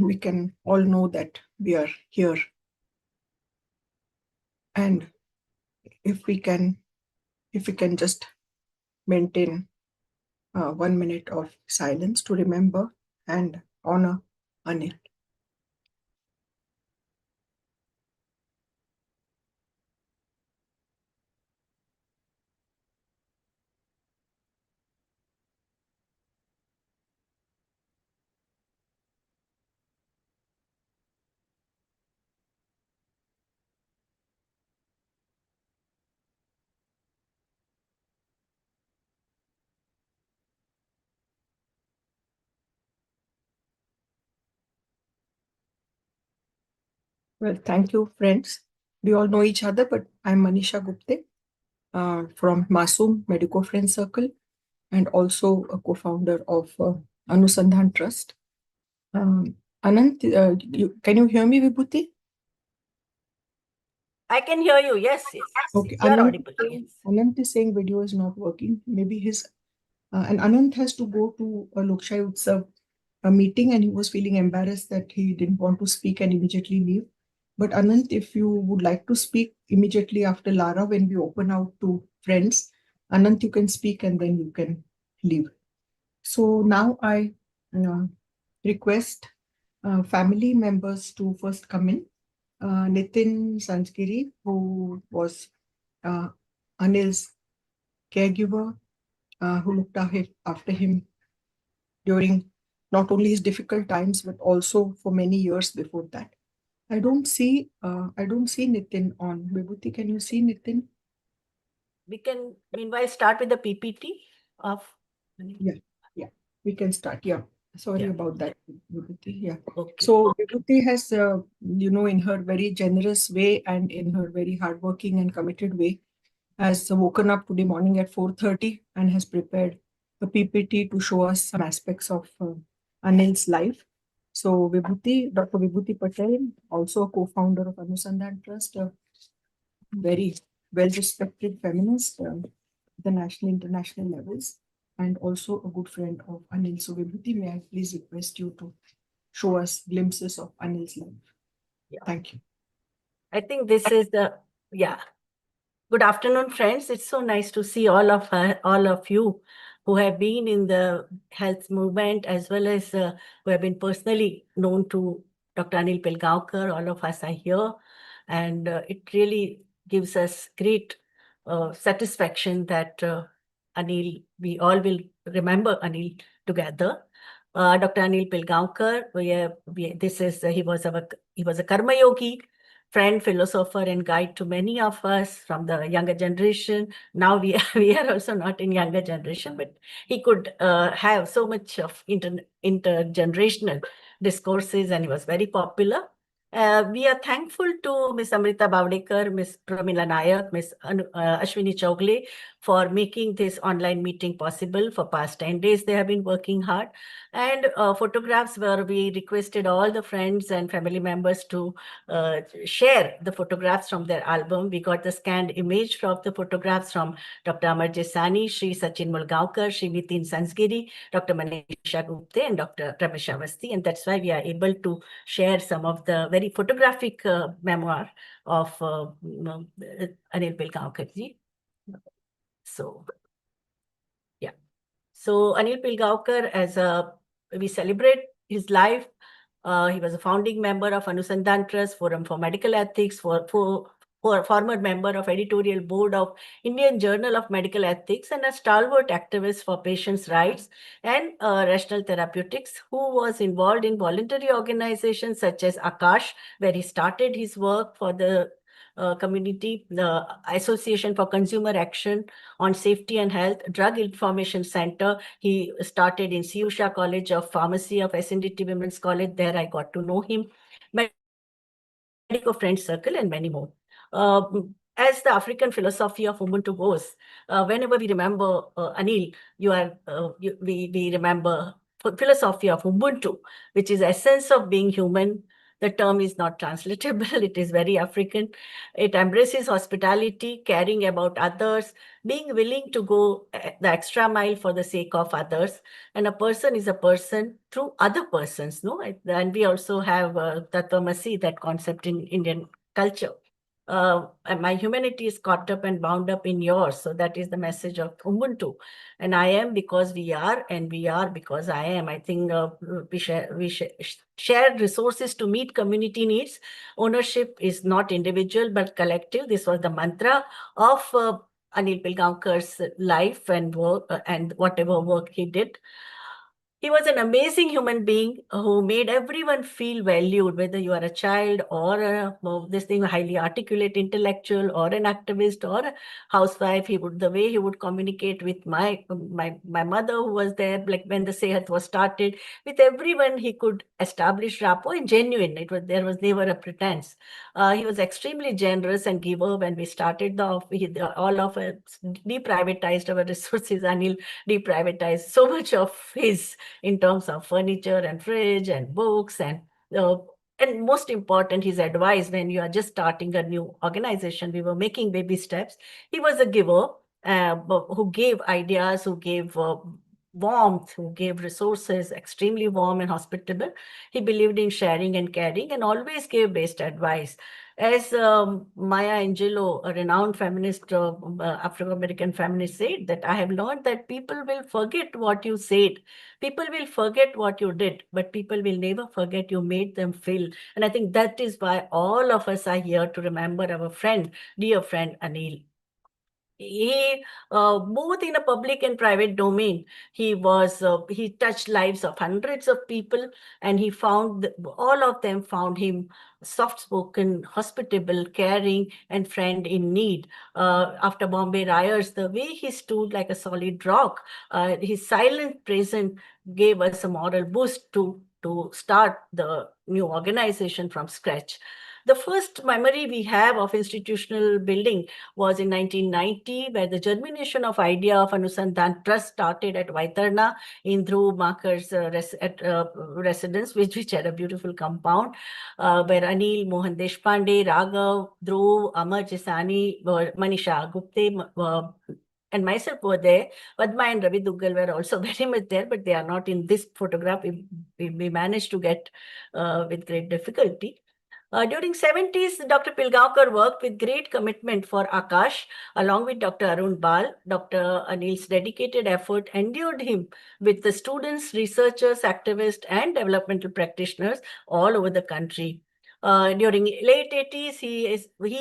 we can all know that we are here. And if we can just maintain 1 minute of silence to remember and honor Anil. Well, thank you, friends. We all know each other, but I'm Manisha Gupte from MASUM, Medico Friend Circle, and also a co-founder of Anusandhan Trust. Anant, can you hear me, Vibhuti? I can hear you. Yes, yes. Okay, You're audible. Yes. Anant is saying video is not working. Maybe his and Anant has to go to a Lokshai Utsav a meeting, and he was feeling embarrassed that he didn't want to speak and immediately leave. But Anant, if you would like to speak immediately after Lara, when we open out to friends, Anant, you can speak and then you can leave. So now I request family members to first come in. Nitin Sanskiri, who was Anil's caregiver, who looked after him during not only his difficult times but also for many years before that. I don't see Nitin on. Vibhuti, can you see Nitin? We can meanwhile start with the PPT of. Yeah, we can start. Yeah, sorry about that, Vibhuti. Yeah. Okay. So Vibhuti has, in her very generous way and in her very hardworking and committed way, has woken up today morning at 4:30 and has prepared a PPT to show us some aspects of Anil's life. So Vibhuti, Dr. Vibhuti Patel, also a co-founder of Anusandhan Trust, a very well-respected feminist at the national, international levels, and also a good friend of Anil. So Vibhuti, may I please request you to show us glimpses of Anil's life? Yeah. Thank you. I think this is good afternoon, friends. It's so nice to see all of you who have been in the health movement, as well as who have been personally known to Dr. Anil Pilgaokar. All of us are here, and it really gives us great satisfaction that Anil, we all will remember Anil together. Dr. Anil Pilgaokar, he was a karma yogi, friend, philosopher, and guide to many of us from the younger generation. Now we are also not in younger generation, but he could have so much of intergenerational discourses, and he was very popular. We are thankful to Ms. Amrita Bavdekar, Ms. Pramila Nayak, Ms. Ashwini Chowgle for making this online meeting possible. For past 10 days, they have been working hard. And photographs where we requested all the friends and family members to share the photographs from their album. We got the scanned image of the photographs from Dr. Amar Jesani, Sri Sachin Mulgaonkar, Sri Nitin Sansgiri, Dr. Manisha Gupte, and Dr. Ramesh Avasti. And that's why we are able to share some of the very photographic memoir of Anil Pilgaokar ji. So, yeah. So Anil Pilgaokar, we celebrate his life. He was a founding member of Anusandhan Trust, Forum for Medical Ethics, for former member of editorial board of Indian Journal of Medical Ethics, and a stalwart activist for patients' rights and rational therapeutics, who was involved in voluntary organizations such as Akash, where he started his work for the community, the Association for Consumer Action on Safety and Health, Drug Information Center. He started in CEHAT College of Pharmacy of SNDT Women's College. There I got to know him. Medico Friend Circle, and many more. As the African philosophy of Ubuntu goes, whenever we remember Anil, we remember philosophy of Ubuntu, which is essence of being human, The term is not translatable. It is very African. It embraces hospitality, caring about others, being willing to go the extra mile for the sake of others. And a person is a person through other persons, no? And we also have Tatvamasi, that concept in Indian culture. And my humanity is caught up and bound up in yours. So that is the message of Ubuntu. And I am because we are, and we are because I am. I think shared resources to meet community needs. Ownership is not individual but collective. This was the mantra of Anil Pilgaokar's life and work, and whatever work he did. He was an amazing human being who made everyone feel valued, whether you are a child or a highly articulate intellectual or an activist or a housewife. The way he would communicate with my mother who was there, like when the CEHAT was started, with everyone he could establish rapport and genuine. There was never a pretense. He was extremely generous and giver. When we started all of us deprivatized our resources. Anil deprivatized so much of his in terms of furniture and fridge and books and most important, his advice when you are just starting a new organization. We were making baby steps. He was a giver who gave ideas, who gave warmth, who gave resources, extremely warm and hospitable. He believed in sharing and caring and always gave best advice. As Maya Angelou, a renowned feminist, Afro-American feminist, said, that I have learned that people will forget what you said. People will forget what you did, but people will never forget you made them feel. And I think that is why all of us are here to remember our friend, dear friend Anil. He both in a public and private domain, he touched lives of hundreds of people, and he found all of them found him soft-spoken, hospitable, caring, and friend in need. After Bombay riots, the way he stood like a solid rock, his silent presence gave us a moral boost to start the new organization from scratch. The first memory we have of institutional building was in 1990, where the germination of idea of Anusandhan Trust started at Vaitarna in Dhruv Makar's residence, which had a beautiful compound, where Anil, Mohan Deshpande, Raghav, Dhruv, Amar Jisani, Manisha Gupte, and myself were there. Padma and Ravi Duggal were also very much there, but they are not in this photograph. We managed to get with great difficulty. During 70s, Dr. Pilgaokar worked with great commitment for Akash, along with Dr. Arun Bal. Dr. Anil's dedicated effort endured him with the students, researchers, activists, and developmental practitioners all over the country. During late 80s, he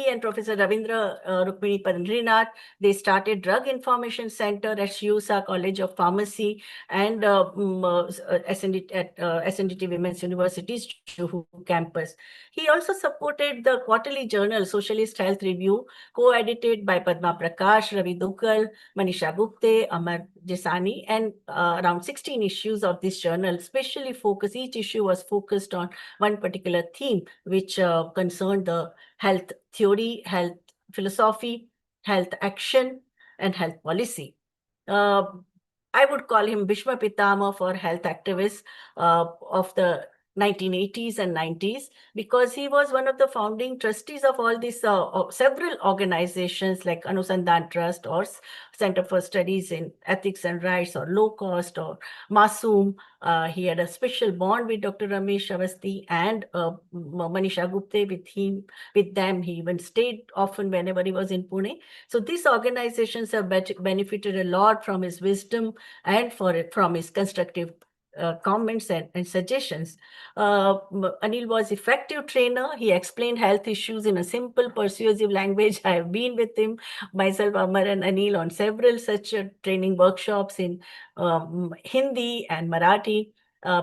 and Professor Ravindra Rukmini Pandrinath, they started Drug Information Center at SUSA College of Pharmacy and SNDT Women's University's Juhu campus. He also supported the quarterly journal Socialist Health Review, co-edited by Padma Prakash, Ravi Duggal, Manisha Gupte, Amar Jesani, and around 16 issues of this journal, specially focused, each issue was focused on one particular theme, which concerned the health theory, health philosophy, health action, and health policy. I would call him Bhishma Pitama for health activists of the 1980s and 90s, because he was one of the founding trustees of all these several organizations like Anusandhan Trust or Center for Studies in Ethics and Rights or LOCOST or MASUM. He had a special bond with Dr. Ramesh Avasthi and Manisha Gupte. With them, he even stayed often whenever he was in Pune. So these organizations have benefited a lot from his wisdom and from his constructive comments and suggestions. Anil was effective trainer. He explained health issues in a simple, persuasive language. I have been with him, myself, Amar and Anil, on several such training workshops in Hindi and Marathi.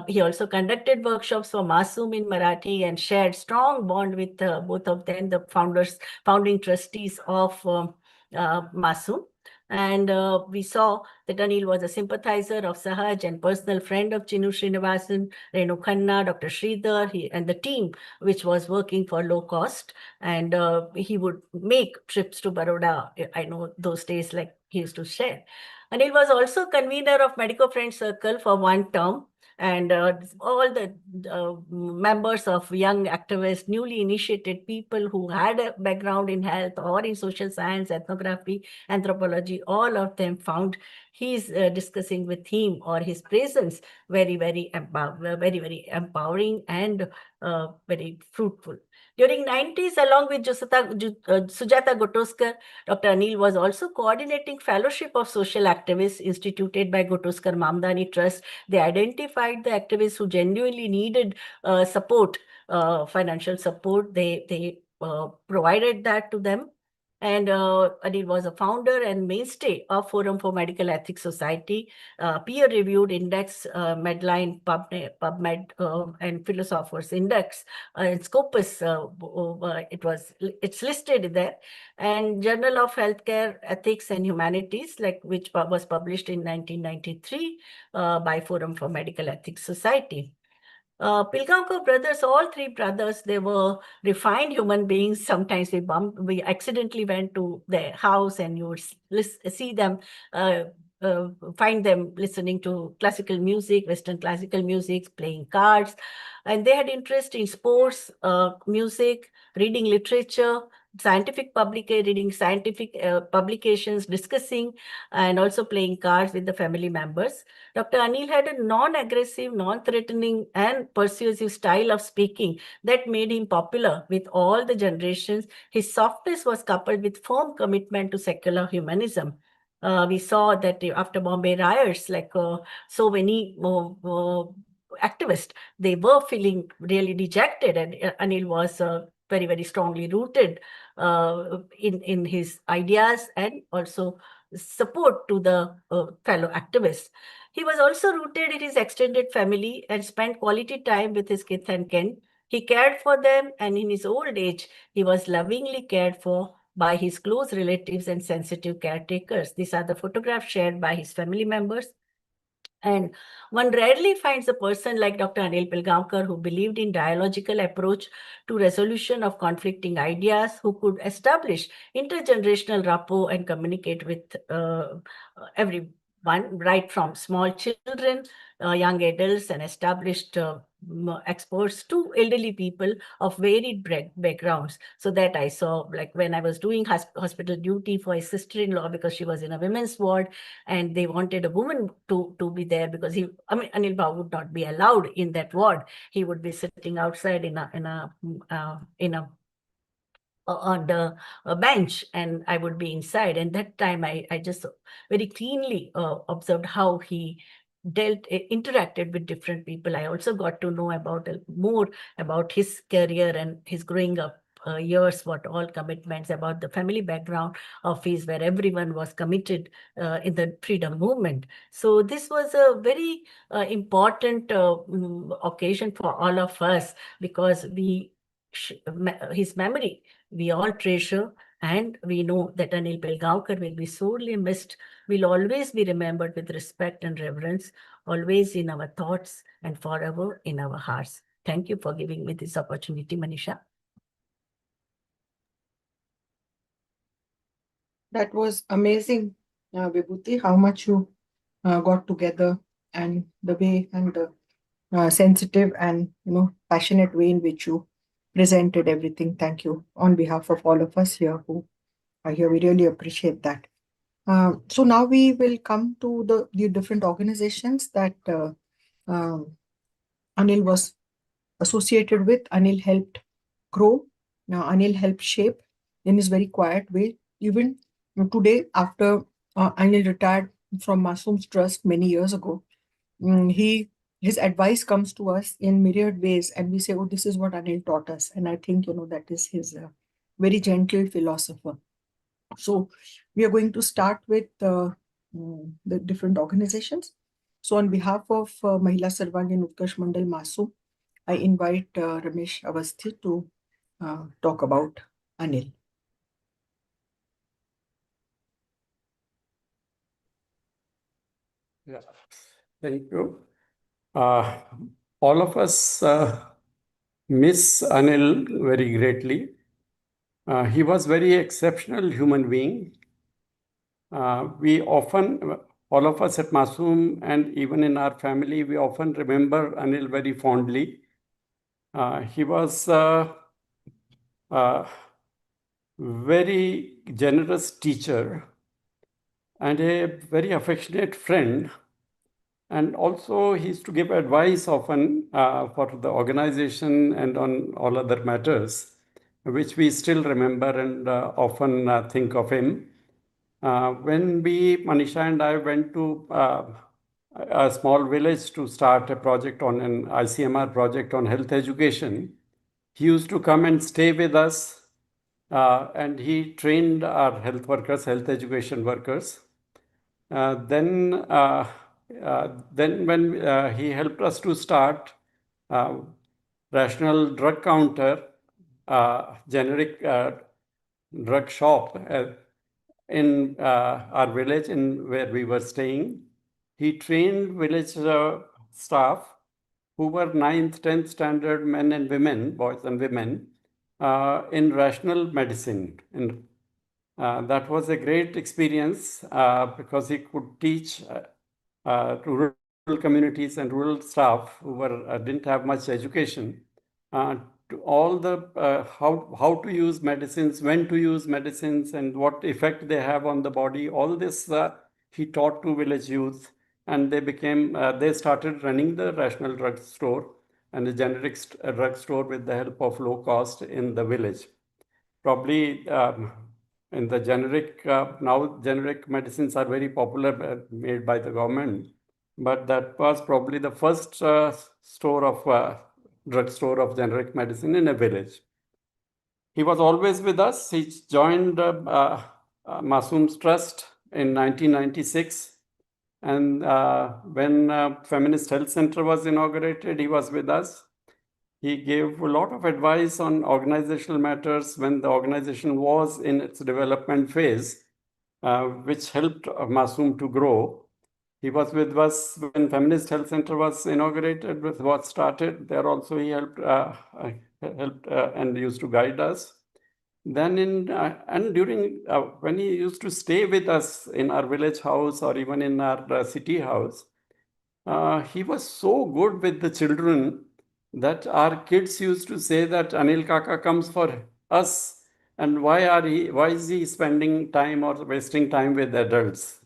He also conducted workshops for MASUM in Marathi and shared strong bond with both of them, the founding trustees of MASUM. And we saw that Anil was a sympathizer of Sahaj and personal friend of Chinu Srinivasan, Renu Khanna, Dr. Sridhar, and the team which was working for low cost. And he would make trips to Baroda. I know those days, like he used to share. Anil was also convener of Medico Friend Circle for one term. and all the members of young activists, newly initiated people who had a background in health or in social science, ethnography, anthropology, all of them found his discussing with him or his presence very very empowering and very fruitful. During 90s, along with Sujata Gotoskar, Dr. Anil was also coordinating fellowship of social activists instituted by Gotoskar Mamdani Trust. They identified the activists who genuinely needed support, financial support. They provided that to them. And Anil was a founder and mainstay of Forum for Medical Ethics Society, peer-reviewed index, Medline, PubMed, and Philosophers Index, and Scopus. It's listed there, and Journal of Healthcare Ethics and Humanities, which was published in 1993 by Forum for Medical Ethics Society. Pilgaokar brothers, all three brothers, they were refined human beings. Sometimes we accidentally went to their house and you would see them, uh, find them listening to classical music, Western classical music, playing cards. And they had interest in sports, music, reading literature, reading scientific publications, discussing, and also playing cards with the family members. Dr. Anil had a non-aggressive, non-threatening, and persuasive style of speaking that made him popular with all the generations. His softness was coupled with firm commitment to secular humanism. We saw that after Bombay riots, so many activists, they were feeling really dejected, and Anil was very strongly rooted in his ideas and also support to the fellow activists. He was also rooted in his extended family and spent quality time with his kith and kin. He cared for them, and in his old age, he was lovingly cared for by his close relatives and sensitive caretakers. These are the photographs shared by his family members. And one rarely finds a person like Dr. Anil Pilgaokar who believed in dialogical approach to resolution of conflicting ideas, who could establish intergenerational rapport and communicate with everyone, right from small children, young adults, and established experts to elderly people of varied backgrounds. So that I saw, like when I was doing hospital duty for a sister-in-law, because she was in a women's ward, and they wanted a woman to be there because Anil Bhau would not be allowed in that ward. He would be sitting outside on the bench, and I would be inside. And that time I just very keenly observed how he interacted with different people. I also got to know about more about his career and his growing up years, what all commitments, about the family background of his, where everyone was committed in the freedom movement. So this was a very important occasion for all of us, because his memory we all treasure, and we know that Anil Pilgaokar will be sorely missed, will always be remembered with respect and reverence, always in our thoughts and forever in our hearts. Thank you for giving me this opportunity, Manisha. That was amazing, Vibhuti, how much you got together, and the way and the sensitive and passionate way in which you presented everything. Thank you on behalf of all of us here who are here. We really appreciate that. So now we will come to the different organizations that Anil was associated with. Anil helped grow. Now Anil helped shape in his very quiet way. Even today, after Anil retired from MASUM's trust many years ago, his advice comes to us in myriad ways, and we say, "Oh, this is what Anil taught us." And I think that is his very gentle philosopher. So we are going to start with the different organizations. So on behalf of Mahila Sarvangin Utkarsh Mandal MASUM, I invite Ramesh Avasthi to talk about Anil. Yeah, thank you. All of us miss Anil very greatly. He was very exceptional human being. We often all of us at MASUM and even in our family, we often remember Anil very fondly. He was a very generous teacher and a very affectionate friend. And also, he used to give advice often for the organization and on all other matters, which we still remember and often think of him. When Manisha and I went to a small village to start a project on an ICMR project on health education, he used to come and stay with us, and he trained our health workers, health education workers. Then when he helped us to start rational drug counter, generic drug shop in our village in where we were staying. He trained village staff who were 9th, 10th standard men and women, boys and women, in rational medicine. And that was a great experience because he could teach rural communities and rural staff who didn't have much education to all the how to use medicines, when to use medicines, and what effect they have on the body. All this he taught to village youth, and they started running the rational drug store and the generic drug store with the help of low cost in the village. Probably in the generic, now generic medicines are very popular, made by the government, but that was probably the first drug store of generic medicine in a village. He was always with us. He joined MASUM's Trust in 1996. And when Feminist Health Center was inaugurated, he was with us. He gave a lot of advice on organizational matters when the organization was in its development phase, which helped MASUM to grow. He was with us when Feminist Health Center was inaugurated, with what started. There also he helped and used to guide us. Then during when he used to stay with us in our village house or even in our city house, he was so good with the children that our kids used to say that Anil Kaka comes for us, and why is he spending time or wasting time with adults?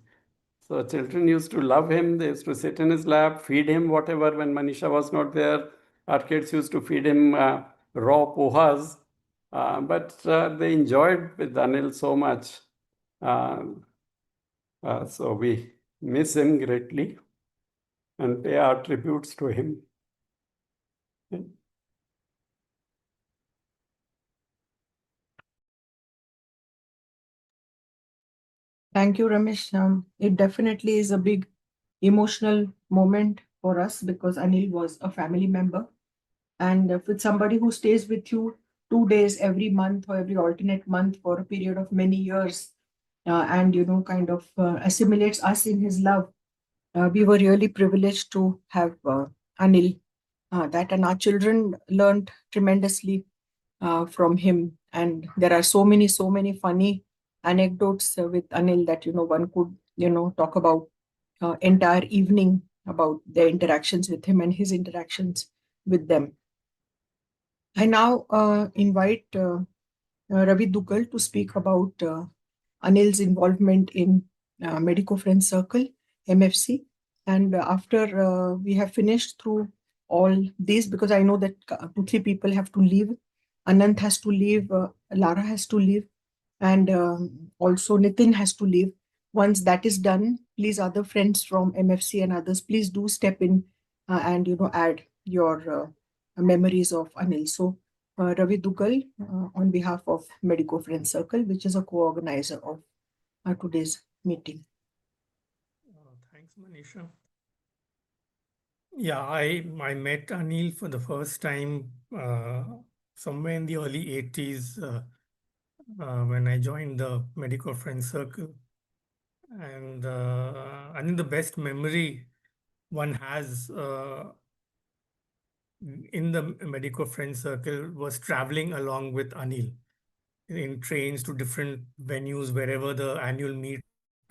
So children used to love him. They used to sit in his lap, feed him whatever. When Manisha was not there, our kids used to feed him raw pohas. But they enjoyed with Anil so much. So we miss him greatly and pay our tributes to him. Thank you, Ramesh. It definitely is a big emotional moment for us because Anil was a family member. And with somebody who stays with you 2 days every month or every alternate month for a period of many years, and kind of assimilates us in his love, we were really privileged to have Anil. That and our children learned tremendously from him. And there are so many funny anecdotes with Anil that one could talk about entire evening about their interactions with him and his interactions with them. I now invite Ravi Dugal to speak about Anil's involvement in Medico Friend Circle, MFC. And after we have finished through all these, because I know that 2-3 people have to leave. Anant has to leave, Lara has to leave, and also Nitin has to leave. Once that is done, please, other friends from MFC and others, please do step in and add your memories of Anil. So Ravi Dugal, on behalf of Medico Friend Circle, which is a co-organizer of today's meeting. Thanks, Manisha. Yeah, I met Anil for the first time somewhere in the early 80s when I joined the Medico Friend Circle. And I think the best memory one has in the Medico Friend Circle was traveling along with Anil in trains to different venues wherever the annual meet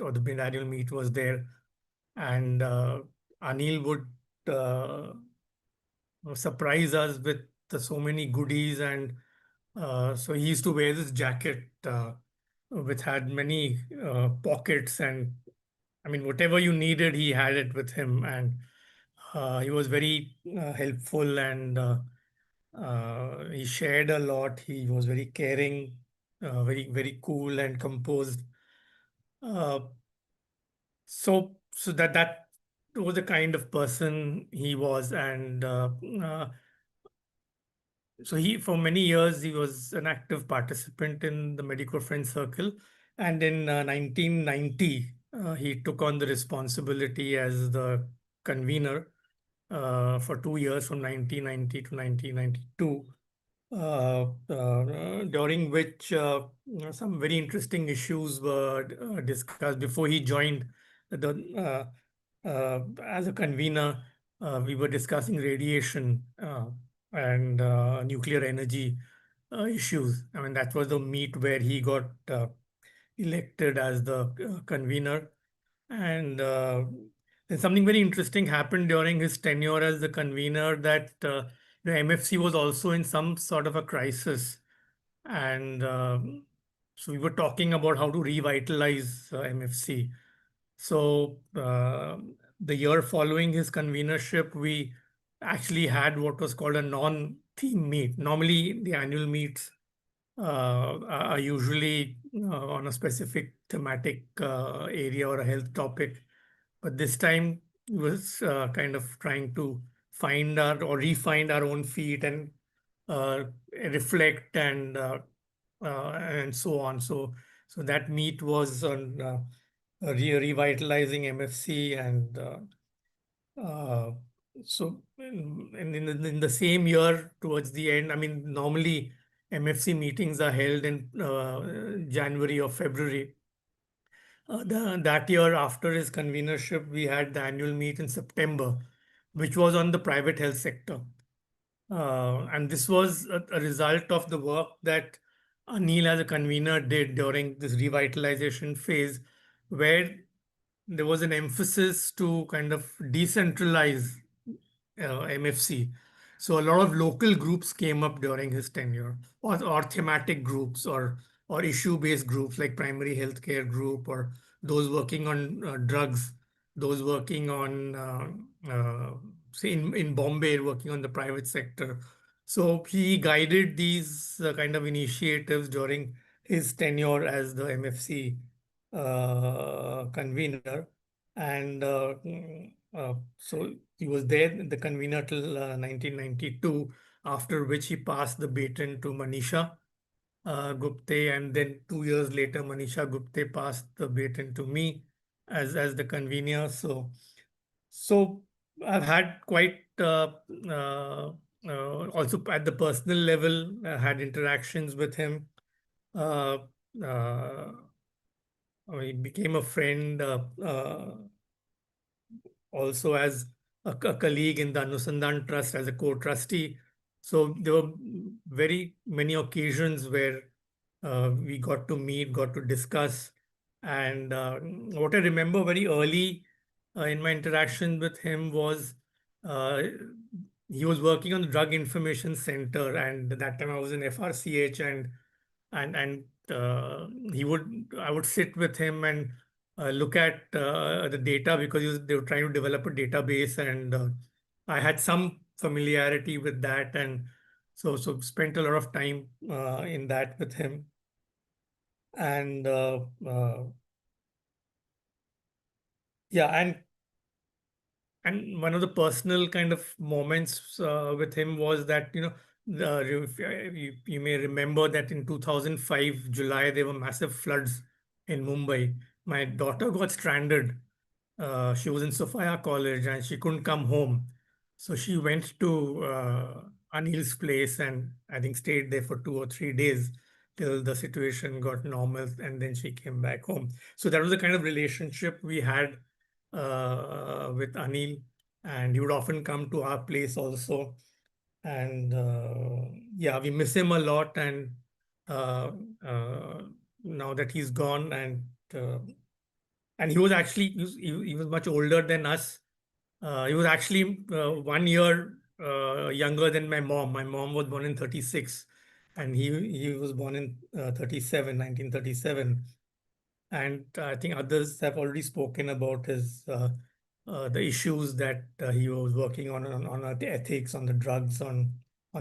or the mid-annual meet was there. and Anil would surprise us with so many goodies, and so he used to wear this jacket which had many pockets, and I mean whatever you needed he had it with him, and he was very helpful, and he shared a lot. He was very caring, very cool and composed. uh, so that was the kind of person he was, and so he, for many years, he was an active participant in the Medico Friend Circle, and in 1990, he took on the responsibility as the convener for 2 years, from 1990 to 1992, during which some very interesting issues were discussed before he joined the as a convener. We were discussing radiation and nuclear energy issues. I mean, that was the meet where he got elected as the convener. And then something very interesting happened during his tenure as the convener, that the MFC was also in some sort of a crisis. And so we were talking about how to revitalize MFC. So the year following his convenership, we actually had what was called a non-theme meet. Normally, the annual meets are usually on a specific thematic area or a health topic. But this time was kind of trying to find our or refine our own feet, and uh, reflect, and so on. So that meet was on revitalizing MFC, and uh, so in the same year, towards the end, I mean, normally MFC meetings are held in January or February. That year, after his convenership, we had the annual meet in September, which was on the private health sector. And this was a result of the work that Anil as a convener did during this revitalization phase, where there was an emphasis to kind of decentralize MFC. So a lot of local groups came up during his tenure, or thematic groups, or issue-based groups like primary healthcare group, or those working on drugs, those working on say in Bombay, working on the private sector. So he guided these kind of initiatives during his tenure as the MFC convener, and so he was there, the convener, till 1992, after which he passed the baton to Manisha Gupte, and then 2 years later, Manisha Gupte passed the baton to me as the convener. So I've had quite also at the personal level, had interactions with him. Uh, uh, he became a friend. Also as a colleague in the Anusandhan Trust as a co-trustee. So there were very many occasions where we got to meet, got to discuss. And what I remember very early in my interaction with him was uh, he was working on the Drug Information Center, and at that time I was in FRCH, and I would sit with him and look at the data, because they were trying to develop a database, and I had some familiarity with that, and so spent a lot of time in that with him. And yeah, and one of the personal kind of moments with him was that, you may remember that in 2005 July, there were massive floods in Mumbai. My daughter got stranded. She was in Sophia College and she couldn't come home. So she went to Anil's place, and I think stayed there for 2 or 3 days till the situation got normal, and then she came back home. So that was the kind of relationship we had with Anil, and he would often come to our place also. And yeah, we miss him a lot. And uh, uh, now that he's gone, and and he was actually he was much older than us. He was actually 1 year younger than my mom. My mom was born in 36, and he was born in 1937. And I think others have already spoken about his the issues that he was working on the ethics, on the drugs, on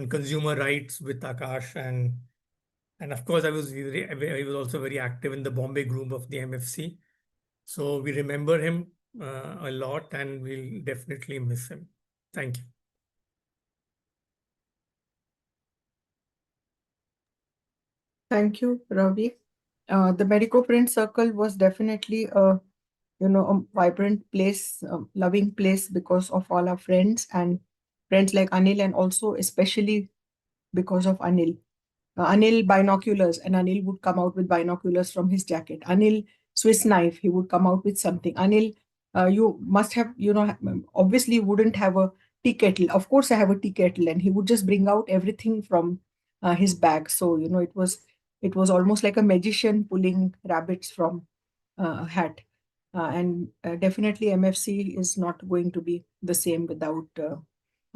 consumer rights with Akash, and of course he was also very active in the Bombay group of the MFC. So we remember him a lot, and we'll definitely miss him. Thank you. Thank you, Ravi. The Medico Friend Circle was definitely a a vibrant place, a loving place because of all our friends and friends like Anil, and also especially because of Anil. Anil binoculars, and Anil would come out with binoculars from his jacket. Anil Swiss knife, he would come out with something. Anil, you must have, obviously wouldn't have a tea kettle. Of course, I have a tea kettle, and he would just bring out everything from his bag. So it was almost like a magician pulling rabbits from a hat. And definitely MFC is not going to be the same without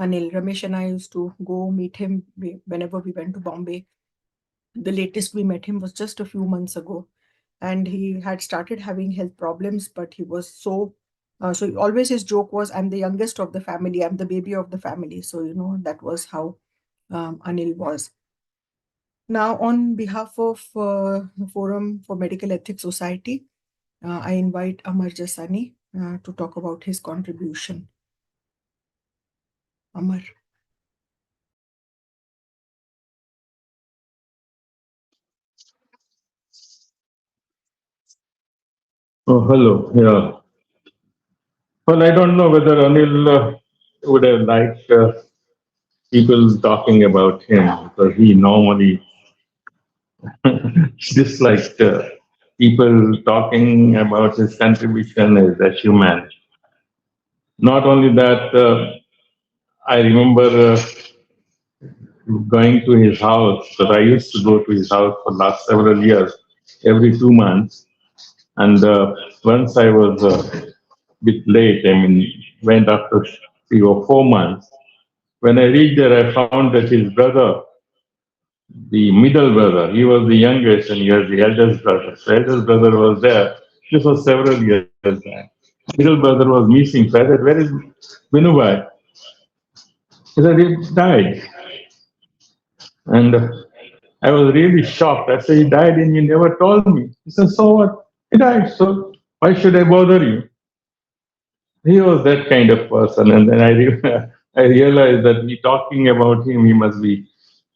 Anil. Ramesh and I used to go meet him whenever we went to Bombay. The latest we met him was just a few months ago, and he had started having health problems, but he was so always his joke was, I'm the youngest of the family, I'm the baby of the family. So that was how Anil was. Now, on behalf of the Forum for Medical Ethics Society, I invite Amar Jasani to talk about his contribution. Amar. Oh, hello. Yeah. Well, I don't know whether Anil would have liked people talking about him, because he normally disliked people talking about his contribution as a human. Not only that, I remember going to his house, because I used to go to his house for last several years, every 2 months. And once I was a bit late, I mean, went after 3 or 4 months. When I reached there, I found that his brother, the middle brother, he was the youngest and he was the eldest brother. So eldest brother was there. This was several years back. Middle brother was missing. So I said, where is Vinubai? He said, he died. And I was really shocked. I said, he died and you never told me. He said, so what? He died. So why should I bother you? He was that kind of person. And then I realized that we talking about him, he must be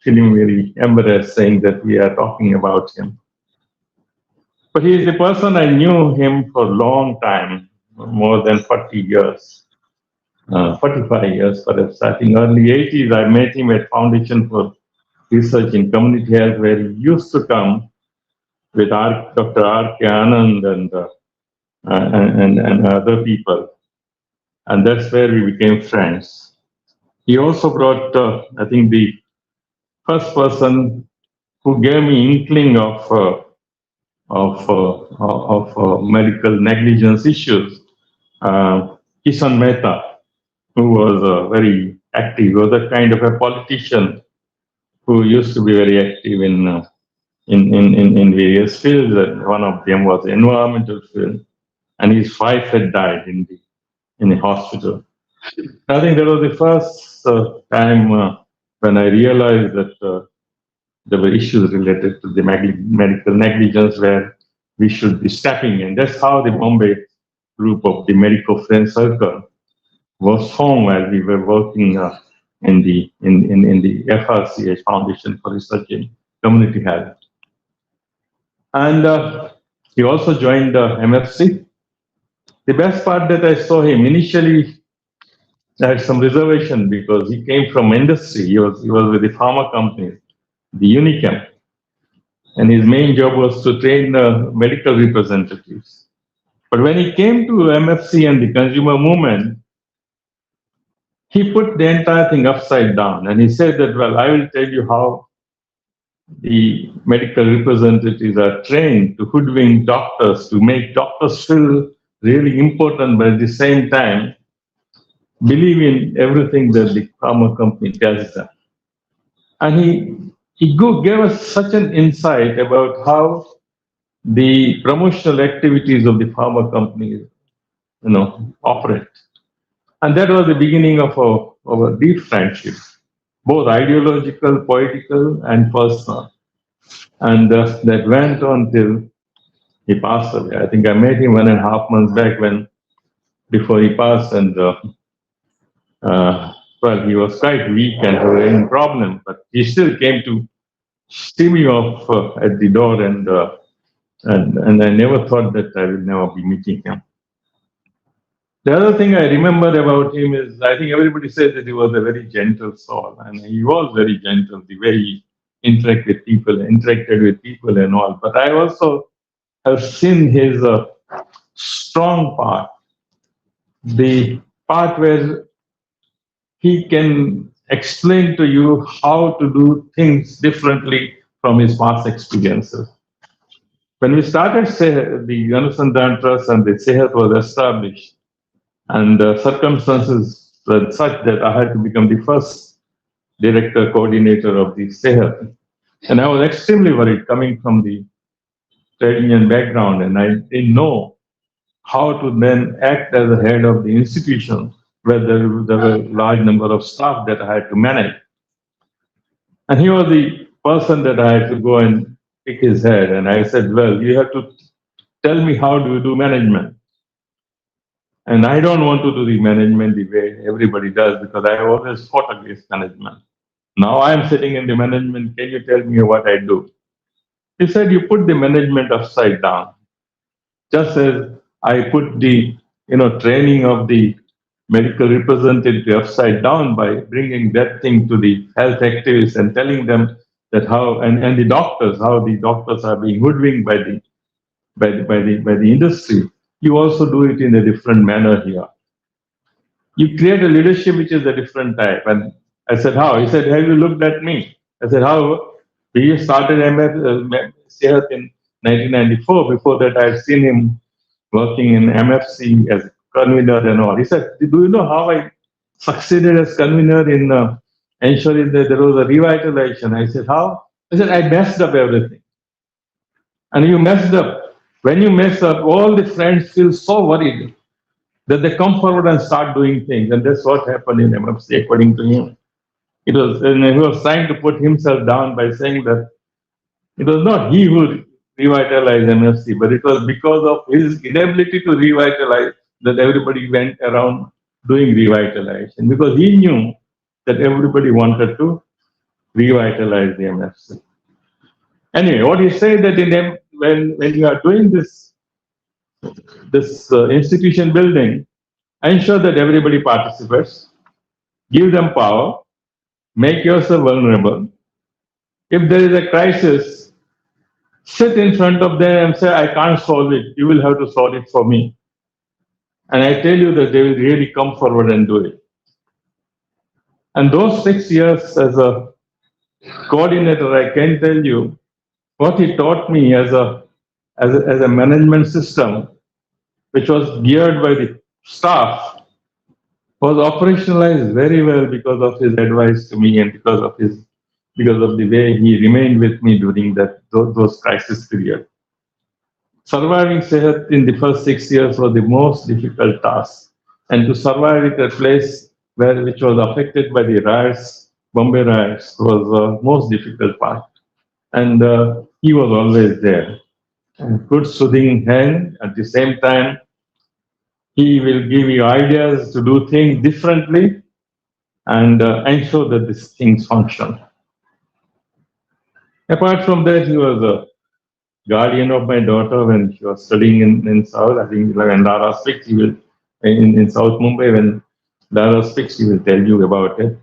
feeling very embarrassed saying that we are talking about him. But he is a person, I knew him for a long time, more than 40 years, 45 years perhaps. I think early 80s, I met him at Foundation for Research in Community Health, where he used to come with Dr. R.K. Anand and other people. And that's where we became friends. He also brought, I think, the first person who gave me inkling of medical negligence issues, Kishan Mehta, who was very active. He was a kind of a politician who used to be very active in various fields. And one of them was the environmental field, and his wife had died in the hospital. I think that was the first time when I realized that there were issues related to the medical negligence where we should be stepping in. That's how the Bombay group of the Medico Friend Circle was formed while we were working in the FRCH, Foundation for Research in Community Health. And he also joined MFC. The best part that I saw him initially, I had some reservation because he came from industry. He was with the pharma company, the Unichem, and his main job was to train medical representatives. But when he came to MFC and the consumer movement, he put the entire thing upside down, and he said that, well, I will tell you how the medical representatives are trained to hoodwink doctors, to make doctors feel really important, but at the same time, believe in everything that the pharma company tells them. And he gave us such an insight about how the promotional activities of the pharma companies, operate. And that was the beginning of our deep friendship, both ideological, political, and personal. And that went on till he passed away. I think I met him 1.5 months back before he passed, and well, he was quite weak and having problem, but he still came to see me off at the door, and I never thought that I will never be meeting him. The other thing I remember about him is, I think everybody says that he was a very gentle soul, and he was very gentle, the way he interacted with people and all. But I also have seen his strong part, the part where he can explain to you how to do things differently from his past experiences. When we started the Anusandhan Trust and the CEHAT was established, and circumstances were such that I had to become the first director coordinator of the CEHAT. And I was extremely worried coming from the trade union background, and I didn't know how to then act as the head of the institution, where there were a large number of staff that I had to manage. And he was the person that I had to go and pick his head. And I said, well, you have to tell me how do you do management. And I don't want to do the management the way everybody does, because I always fought against management. Now I'm sitting in the management, can you tell me what I do? He said, you put the management upside down. Just as I put the training of the medical representative upside down by bringing that thing to the health activists and telling them that how the doctors are being hoodwinked by the industry. You also do it in a different manner here. You create a leadership which is a different type. And I said, how? He said, have you looked at me? I said, how? He started CEHAT in 1994. Before that, I had seen him working in MFC as convener and all. He said, do you know how I succeeded as convener in ensuring that there was a revitalization? I said, how? I said, I messed up everything. And you messed up. When you mess up, all the friends feel so worried that they come forward and start doing things. And that's what happened in MFC, according to him. He was trying to put himself down by saying that it was not he who revitalized MFC, but it was because of his inability to revitalize that everybody went around doing revitalization, because he knew that everybody wanted to revitalize the MFC. Anyway, what he said that when you are doing this institution building, ensure that everybody participates, give them power, make yourself vulnerable. If there is a crisis, sit in front of them and say, I can't solve it. You will have to solve it for me. And I tell you that they will really come forward and do it. And those 6 years as a coordinator, I can tell you what he taught me as a management system, which was geared by the staff, was operationalized very well because of his advice to me and because of the way he remained with me during those crisis periods. Surviving CEHAT in the first 6 years was the most difficult task, and to survive at a place which was affected by the riots, Bombay riots, was the most difficult part. And he was always there, a good soothing hand. At the same time, he will give you ideas to do things differently and ensure that these things function. Apart from that, he was a guardian of my daughter when she was studying in South. I think when Lara speaks, he will in South Mumbai. When Lara speaks, he will tell you about it.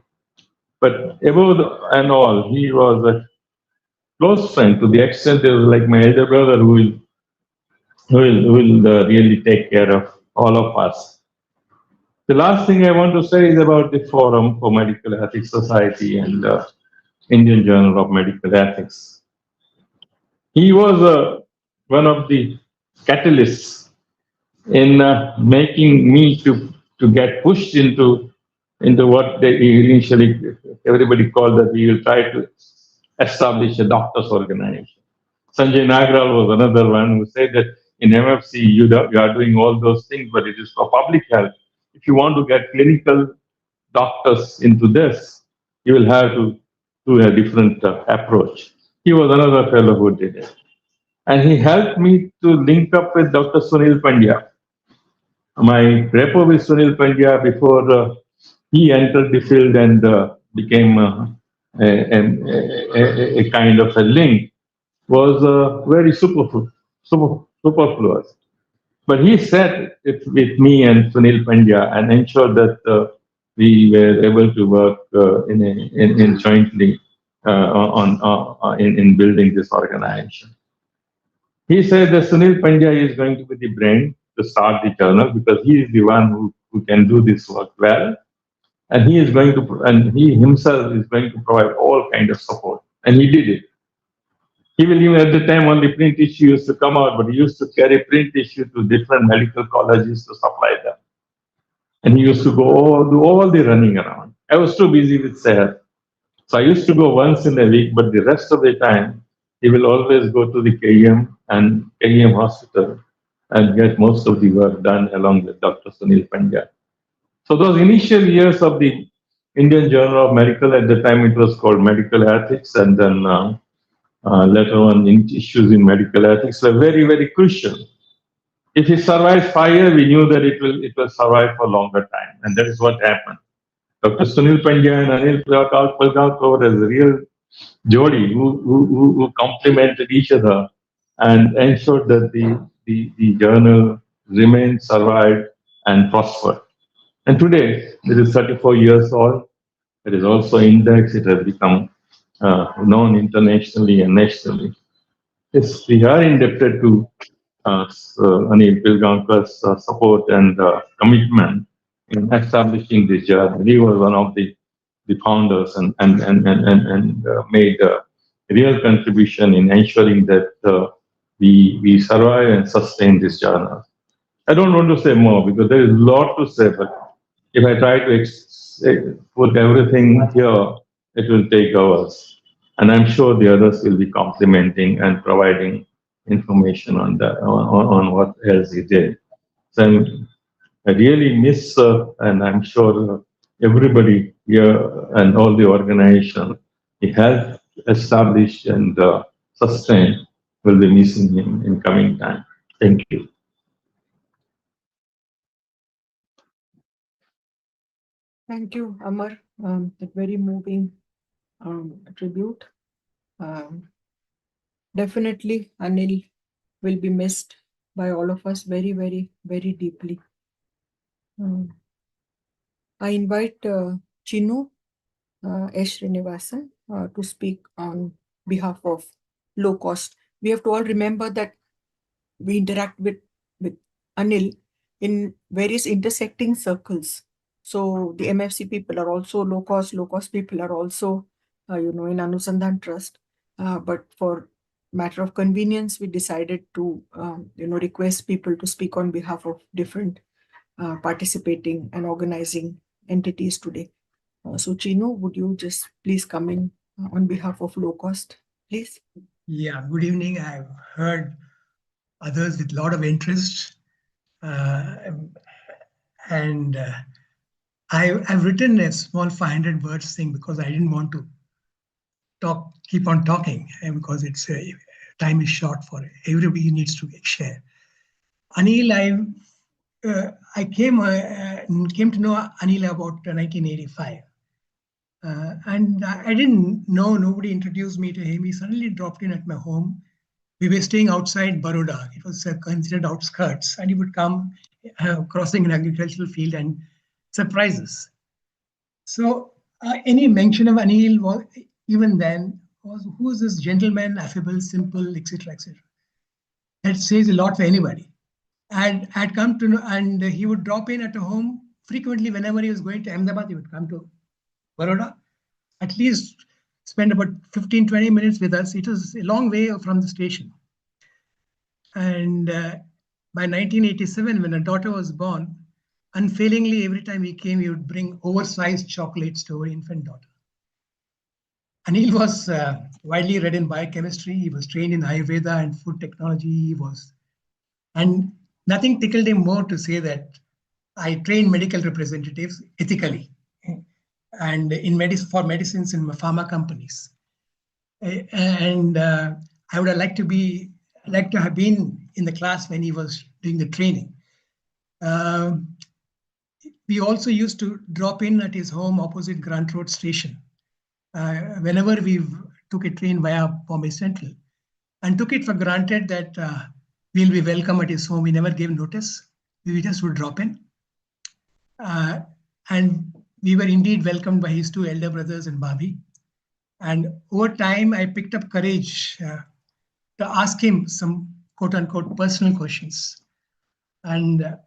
But above and all, he was a close friend to the extent that he was like my elder brother who will really take care of all of us. The last thing I want to say is about the Forum for Medical Ethics Society and Indian Journal of Medical Ethics. He was one of the catalysts in making me to get pushed into what they initially everybody called that we will try to establish a doctors organization. Sanjay Nagral was another one who said that in MFC you are doing all those things, but it is for public health. If you want to get clinical doctors into this, you will have to do a different approach. He was another fellow who did it. And he helped me to link up with Dr. Sunil Pandya. My rapport with Sunil Pandya before he entered the field and became a kind of a link was very superfluous. But he sat with me and Sunil Pandya and ensured that we were able to work in jointly in building this organization. He said that Sunil Pandya is going to be the brain to start the journal because he is the one who can do this work well, and he is going to and he himself is going to provide all kind of support, and he did it. He will even at the time only print issue used to come out, but he used to carry print issue to different medical colleges to supply them, and he used to do all the running around. I was too busy with SEHAT. So I used to go once in a week, but the rest of the time, he will always go to the KEM and KEM hospital and get most of the work done along with Dr. Sunil Pandya. So those initial years of the Indian Journal of Medical, at the time it was called Medical Ethics, and then later on issues in medical ethics were very, very crucial. If it survives 5 years, we knew that it will survive for longer time, and that is what happened. Dr. Sunil Pandya and Anil Pilgaokar as a real jodi who complemented each other and ensured that the journal remained, survived, and prospered. And today, it is 34 years old. It is also indexed. It has become known internationally and nationally. Yes, we are indebted to Anil Pilgaokar's support and commitment in establishing this journal. He was one of the founders and made a real contribution in ensuring that we survive and sustain this journal. I don't want to say more because there is a lot to say, but if I try to put everything here, it will take hours. And I'm sure the others will be complementing and providing information on that, on what else he did. So I really miss, and I'm sure everybody here and all the organization he helped establish and sustain will be missing him in coming time. Thank you. Thank you, Amar. A very moving tribute. Definitely, Anil will be missed by all of us very, very, very deeply. I invite Chinu S. Srinivasan to speak on behalf of LOCOST. We have to all remember that we interact with Anil in various intersecting circles. So the MFC people are also LOCOST people are also, in Anusandhan Trust. But for matter of convenience, we decided to, request people to speak on behalf of different participating and organizing entities today. So Chino, would you just please come in on behalf of LOCOST, please? Yeah, good evening. I've heard others with a lot of interest. And I've written a small 500 words thing because I didn't want to keep on talking, and because it's time is short for it. Everybody needs to share. Anil, I came to know Anil about 1985. And I didn't know, nobody introduced me to him. He suddenly dropped in at my home. We were staying outside Baroda. It was considered outskirts. And he would come crossing an agricultural field and surprise us. So any mention of Anil was, even then, was who is this gentleman, affable, simple, etc., etc. That says a lot for anybody. And I'd come to know, and he would drop in at a home frequently whenever he was going to Ahmedabad. He would come to Baroda, at least spent about 15-20 minutes with us. It was a long way from the station. And by 1987, when a daughter was born, unfailingly, every time he came, he would bring oversized chocolates to our infant daughter. Anil was widely read in biochemistry. He was trained in Ayurveda and food technology. And nothing tickled him more to say that I train medical representatives ethically and for medicines in pharma companies. And I would have liked to have been in the class when he was doing the training. We also used to drop in at his home opposite Grant Road Station whenever we took a train via Bombay Central, and took it for granted that we'll be welcome at his home. We never gave notice. We just would drop in. And we were indeed welcomed by his two elder brothers and Bhabhi. And over time, I picked up courage to ask him some quote unquote personal questions. And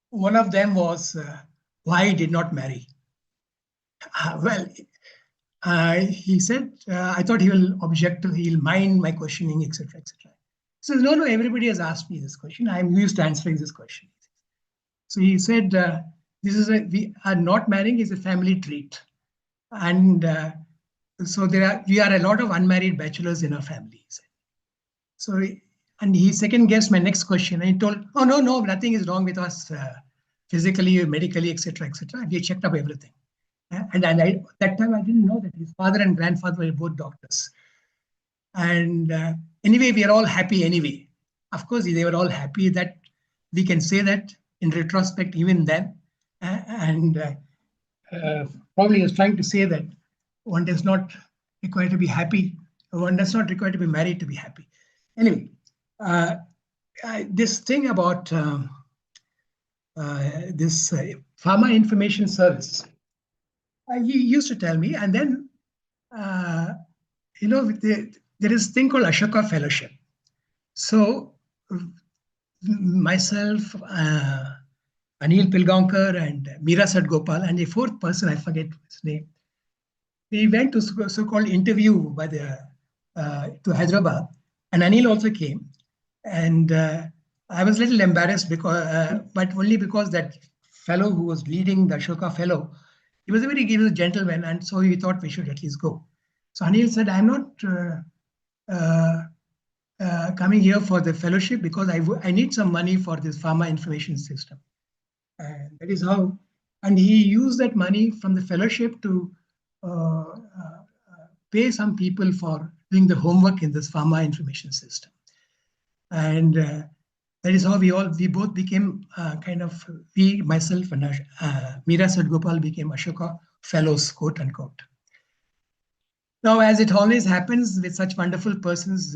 one of them was why he did not marry. He said, I thought he will object to, he'll mind my questioning, etc., etc. So no, everybody has asked me this question. I'm used to answering this question. So he said, we are not marrying is a family trait. And so we are a lot of unmarried bachelors in our family. So, and he second guessed my next question. And he told, oh, no, nothing is wrong with us physically, medically, etc., etc. We checked up everything. And that time I didn't know that his father and grandfather were both doctors. And anyway, we are all happy anyway. Of course, they were all happy. That we can say that in retrospect, even then. Probably he was trying to say that one does not require to be happy. One does not require to be married to be happy. Anyway, this thing about this pharma information service, he used to tell me, and then, there is a thing called Ashoka Fellowship. So myself, Anil Pilgaokar and Meera Sadgopal, and a fourth person, I forget his name, we went to so-called interview by to Hyderabad, and Anil also came. And I was a little embarrassed because, but only because that fellow who was leading the Ashoka Fellow, he was a gentleman, and so he thought we should at least go. So Anil said, I'm not coming here for the fellowship because I need some money for this pharma information system. And that is how, and he used that money from the fellowship to pay some people for doing the homework in this pharma information system. And that is how we both became myself and Meera Sadgopal became Ashoka Fellows, quote unquote. Now, as it always happens with such wonderful persons,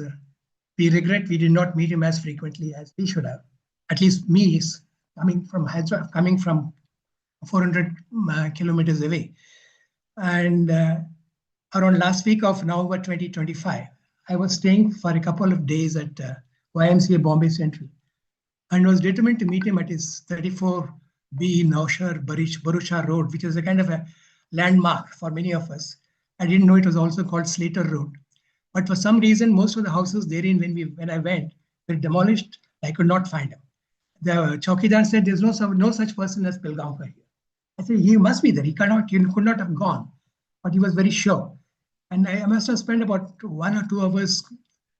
we regret we did not meet him as frequently as we should have. At least me, coming from Hyderabad, coming from 400 kilometers away. And around last week of November 2025, I was staying for a couple of days at YMCA Bombay Central, and was determined to meet him at his 34B Naushar Barucha Road, which is a kind of a landmark for many of us. I didn't know it was also called Slater Road. But for some reason, most of the houses therein, when I went, were demolished. I could not find him. The Chowkidar said, there's no such person as Pilgaokar here. I said, he must be there. He could not have gone, but he was very sure. And I must have spent about 1 or 2 hours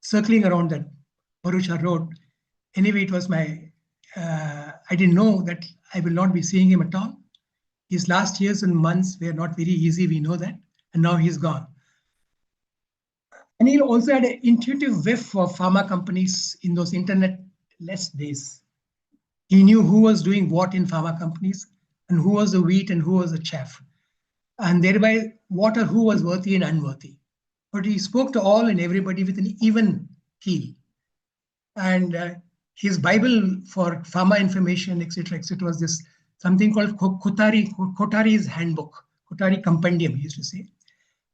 circling around that Barucha Road. Anyway, it was I didn't know that I will not be seeing him at all. His last years and months were not very easy, we know that. And now he's gone. And he also had an intuitive whiff for pharma companies in those internet-less days. He knew who was doing what in pharma companies, and who was the wheat and who was the chaff, and thereby what or who was worthy and unworthy. But he spoke to all and everybody with an even keel. And his Bible for pharma information, etc., was this something called Kotari's handbook, Kotari compendium, he used to say.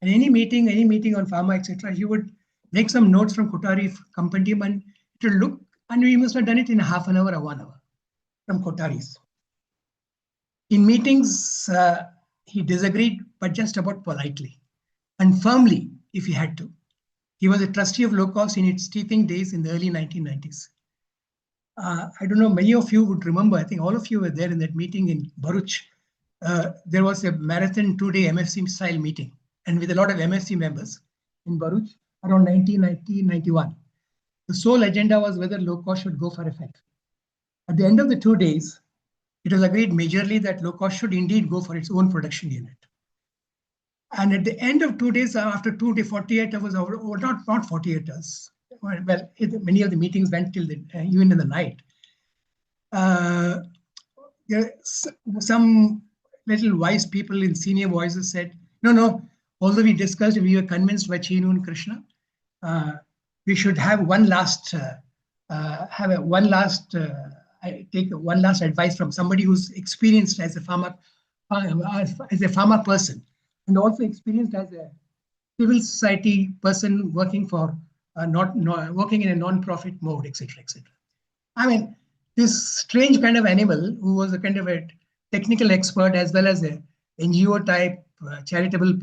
And any meeting on pharma, etc., he would make some notes from Kotari compendium, and it would look, and we must have done it in half an hour or 1 hour from Kotari's. In meetings, he disagreed, but just about politely and firmly. if he had to. He was a trustee of low-cost in its teething days in the early 1990s. I don't know, many of you would remember, I think all of you were there in that meeting in Bharuch. There was a marathon 2-day MFC style meeting, and with a lot of MFC members in Bharuch around 1990-91. The sole agenda was whether low-cost should go for a factory. At the end of the 2 days, it was agreed majorly that low-cost should indeed go for its own production unit. And at the end of 2 days, after 48 hours, or not 48 hours, well, many of the meetings went till even in the night. Some little wise people in senior voices said, no, although we discussed, we were convinced by Chinu and Krishna, we should have one last advice from somebody who's experienced as a pharma person, and also experienced as a civil society person working for working in a non-profit mode, etc., etc. I mean, this strange kind of animal who was a kind of a technical expert as well as a NGO type charitable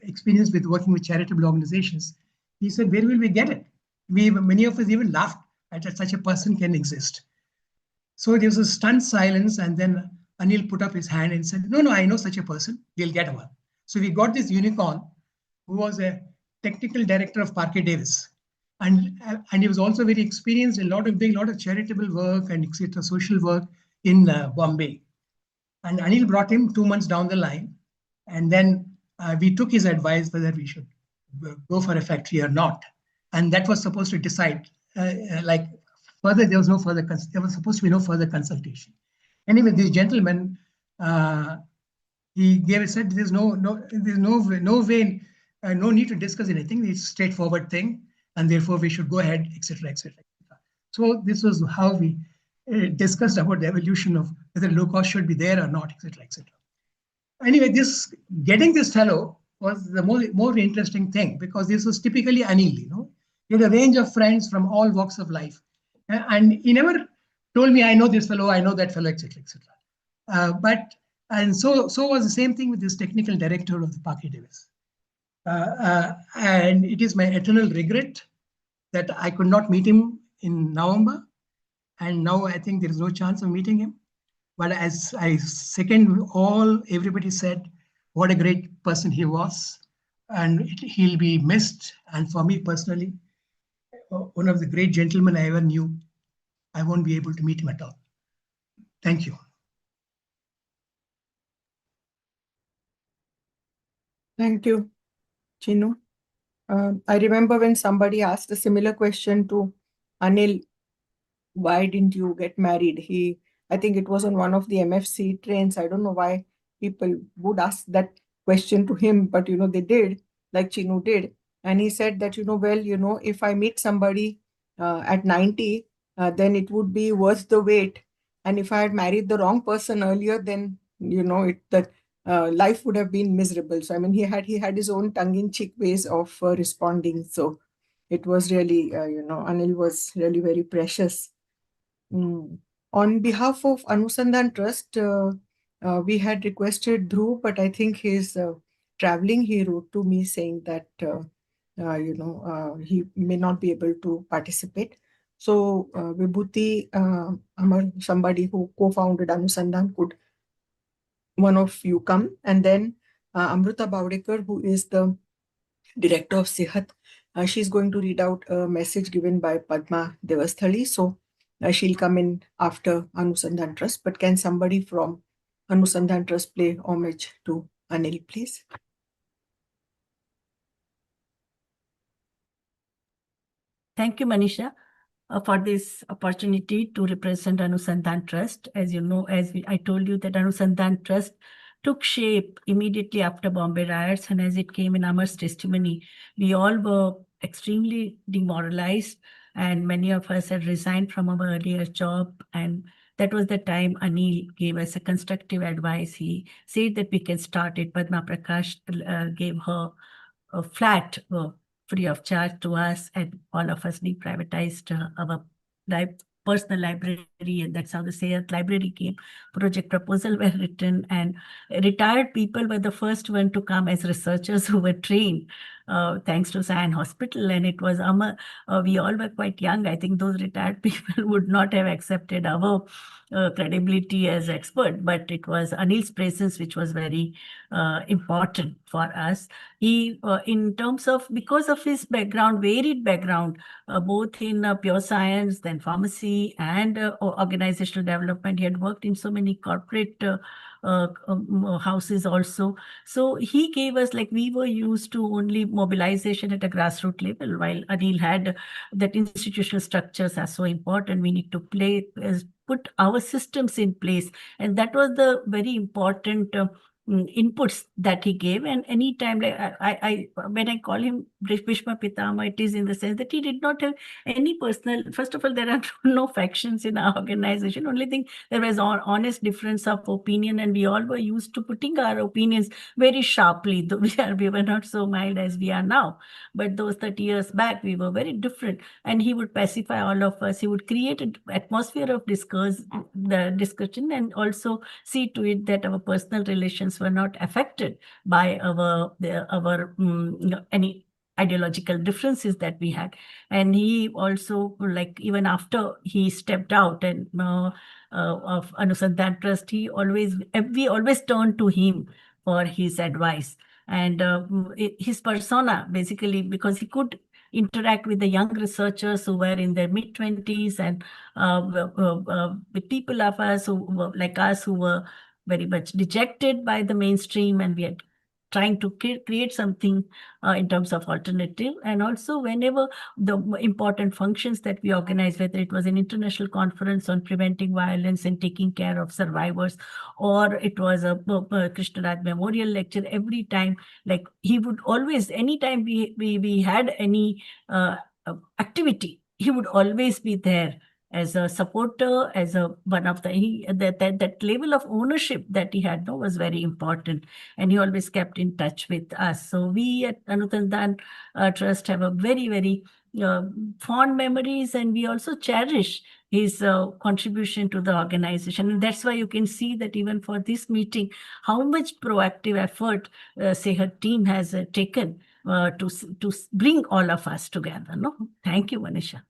experience with working with charitable organizations. He said, where will we get it? Many of us even laughed at that such a person can exist. So there was a stunned silence, and then Anil put up his hand and said, no, I know such a person. We'll get one. So we got this unicorn who was a technical director of Parker Davis. And he was also very experienced in doing a lot of charitable work and etc., social work in Bombay. And Anil brought him 2 months down the line. And then we took his advice whether we should go for a factory or not. And that was supposed to decide, further, there was supposed to be no further consultation. Anyway, this gentleman, he said there's no way, no need to discuss anything. It's a straightforward thing, and therefore we should go ahead, etc., etc. So this was how we discussed about the evolution of whether low cost should be there or not, etc., etc. Anyway, getting this fellow was the more interesting thing, because this was typically Anil. He had a range of friends from all walks of life, and he never told me, I know this fellow, I know that fellow, etc., etc. So was the same thing with this technical director of the Parker Davis. And it is my eternal regret that I could not meet him in November. And now I think there is no chance of meeting him. But as I second everybody said, what a great person he was. And he'll be missed. And for me personally, one of the great gentlemen I ever knew. I won't be able to meet him at all. Thank you. Thank you, Chinu. I remember when somebody asked a similar question to Anil, why didn't you get married? I think it was on one of the MFC trains. I don't know why people would ask that question to him, but they did, like Chinu did. And he said that, if I meet somebody at 90, then it would be worth the wait. And if I had married the wrong person earlier, then, life would have been miserable. So, I mean, he had his own tongue-in-cheek ways of responding. So it was really, Anil was really very precious. On behalf of Anusandhan Trust, we had requested Dhruv, but I think he's traveling. He wrote to me saying that, he may not be able to participate. So Vibhuti Amar, somebody who co-founded Anusandhan, could one of you come? And then Amruta Bawdekar, who is the director of CEHAT, she's going to read out a message given by Padma Devasthali. So she'll come in after Anusandhan Trust. But can somebody from Anusandhan Trust pay homage to Anil, please? Thank you, Manisha, for this opportunity to represent Anusandhan Trust. As you know, I told you that Anusandhan Trust took shape immediately after Bombay riots, and as it came in Amar's testimony, we all were extremely demoralized, and many of us had resigned from our earlier job. And that was the time Anil gave us a constructive advice. He said that we can start it. Padma Prakash gave her a flat free of charge to us, and all of us deprivatized our personal library and that's how the CEHAT library came. Project proposal were written, and retired people were the first one to come as researchers who were trained, thanks to Sion Hospital. And it was we all were quite young. I think those retired people would not have accepted our credibility as expert, but it was Anil's presence which was very important for us. He, in terms of, because of his background, varied background, both in pure science, then pharmacy, and organizational development. He had worked in so many corporate houses also. So he gave us, like, we were used to only mobilization at a grassroots level, while Anil had that institutional structures are so important. We need to put our systems in place. And that was the very important inputs that he gave. And anytime, like when I call him Bhishma Pitama, it is in the sense that he did not have any personal, first of all, there are no factions in our organization. Only thing, there was honest difference of opinion, and we all were used to putting our opinions very sharply. Though we were not so mild as we are now, but those 30 years back, we were very different. And he would pacify all of us. He would create an atmosphere of discussion, and also see to it that our personal relations were not affected by any ideological differences that we had. And he also, like, even after he stepped out and of Anusandhan Trust, we always turned to him for his advice. And his persona, basically, because he could interact with the young researchers who were in their mid-20s, and with people of us who were like us, who were very much dejected by the mainstream, and we had trying to create something in terms of alternative. And also, whenever the important functions that we organized, whether it was an international conference on preventing violence and taking care of survivors, or it was a Krishnaraj Memorial lecture, every time, like, he would always, anytime we had any activity, he would always be there as a supporter, as a one of the, that level of ownership that he had was very important, and he always kept in touch with us. So we at Anusandhan Trust have a very, very fond memories, and we also cherish his contribution to the organization. And that's why you can see that even for this meeting, how much proactive effort CEHAT team has taken to bring all of us together. No, thank you, Manisha.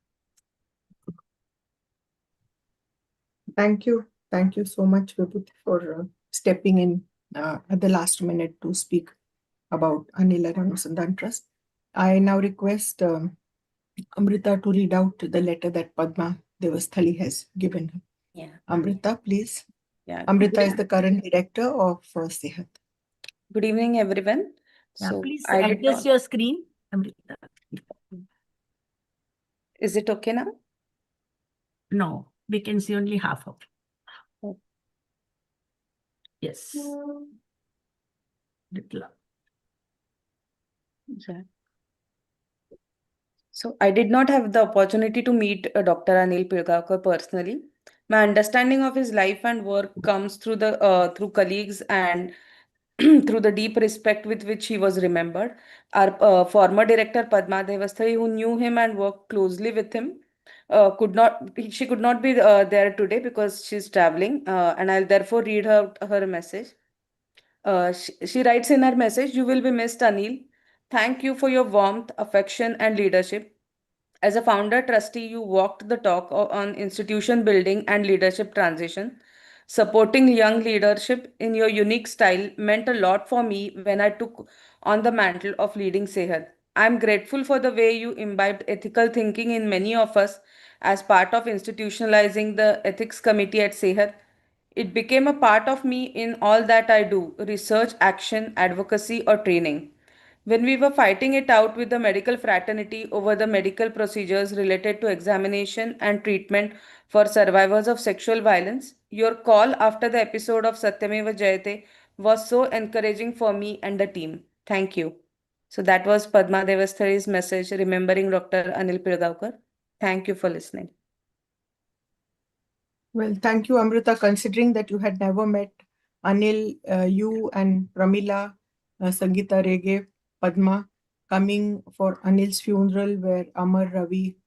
Thank you. Thank you so much, Vibhuti, for stepping in at the last minute to speak about Anil and Anusandhan Trust. I now request Amrita to read out the letter that Padma Devasthali has given her. Yeah. Amrita, please. Yeah. Amrita is the current director of CEHAT. Good evening, everyone. Yeah, So please I did adjust not. your screen, Amrita. Is it okay now? No, we can see only half of it. Oh. Yes. Little up. Yeah. So I did not have the opportunity to meet Dr. Anil Pilgaokar personally. My understanding of his life and work comes through through colleagues and through the deep respect with which he was remembered. Our former director Padma Devasthali, who knew him and worked closely with him, she could not be there today because she's traveling, and I'll therefore read her message. She writes in her message, "You will be missed, Anil. Thank you for your warmth, affection, and leadership. As a founder trustee, you walked the talk on institution building and leadership transition. Supporting young leadership in your unique style meant a lot for me when I took on the mantle of leading CEHAT. I'm grateful for the way you imbibed ethical thinking in many of us as part of institutionalizing the ethics committee at CEHAT. It became a part of me in all that I do, research, action, advocacy, or training. When we were fighting it out with the medical fraternity over the medical procedures related to examination and treatment for survivors of sexual violence, your call after the episode of Satyameva Jayate was so encouraging for me and the team. Thank you." So that was Padma Devasthari's message remembering Dr. Anil Pilgaokar. Thank you for listening. Well, thank you, Amrita, considering that you had never met Anil, you and Pramila, Sangeeta Rege, Padma, coming for Anil's funeral, where Amar, Ravi,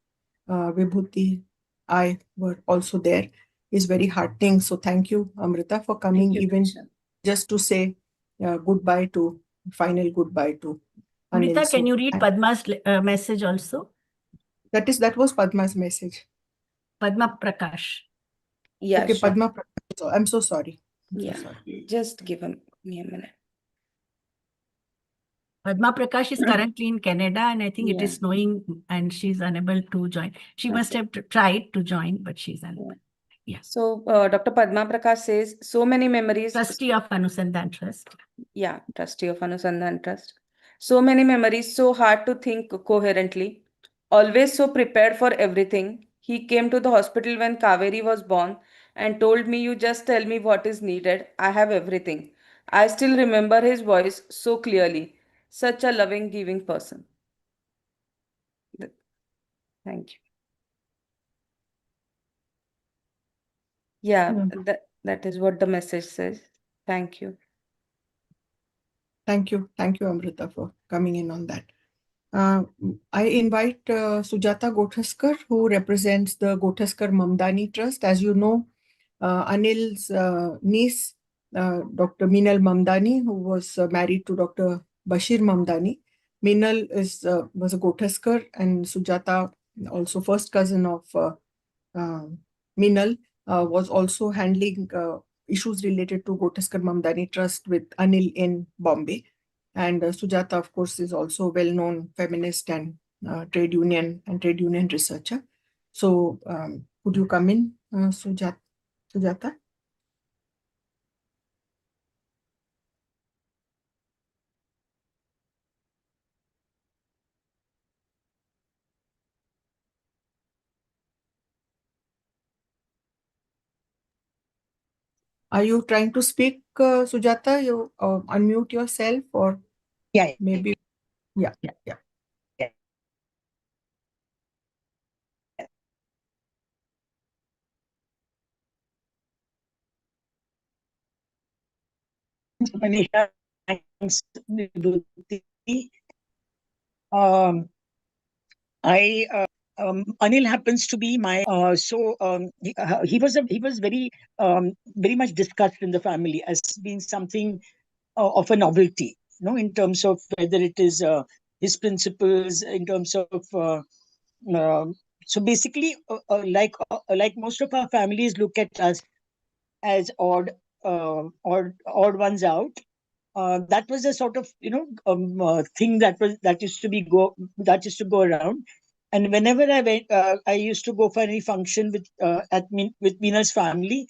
Vibhuti, I were also there. is very heartening. So thank you, Amrita, for coming, you, even Diksha. just to say final goodbye to Anil. Amrita, So can you read Padma's message also? that was Padma's message. Padma Prakash. Yeah, Okay, sure. Padma. So I'm so sorry. Yeah, just give me a minute. Padma Prakash is currently in Canada, and I think it Yeah. is snowing and she's unable to join. She must have tried to join, but she's unable. Yeah. So Dr. Padma Prakash says, so many memories. Trustee of Anusandhan Trust. Yeah, trustee of Anusandhan Trust. So many memories, so hard to think coherently. Always so prepared for everything. He came to the hospital when Kaveri was born and told me, you just tell me what is needed. I have everything. I still remember his voice so clearly. Such a loving, giving person. Thank you. Yeah, that is what the message says. Thank you. Thank you, Amrita, for coming in on that. I invite Sujata Gothaskar, who represents the Gothaskar Mamdani Trust. As you know, Anil's niece, Dr. Minal Mamdani, who was married to Dr. Bashir Mamdani. Minal was a Gothaskar, and Sujata, also first cousin of Minal, was also handling issues related to Gothaskar Mamdani Trust with Anil in Bombay. And Sujata, of course, is also a well-known feminist and trade union researcher. So could you come in, Sujata? Are you trying to speak, Sujata? You unmute yourself, or maybe? Yeah. Manisha, thanks, Vibhuti. Anil happens to be my he was very much discussed in the family as being something of a novelty, in terms of whether it is his principles, in terms of so basically like most of our families look at us as odd ones out. That was a sort of thing that used to go around, and whenever I went, I used to go for any function with Meena's family.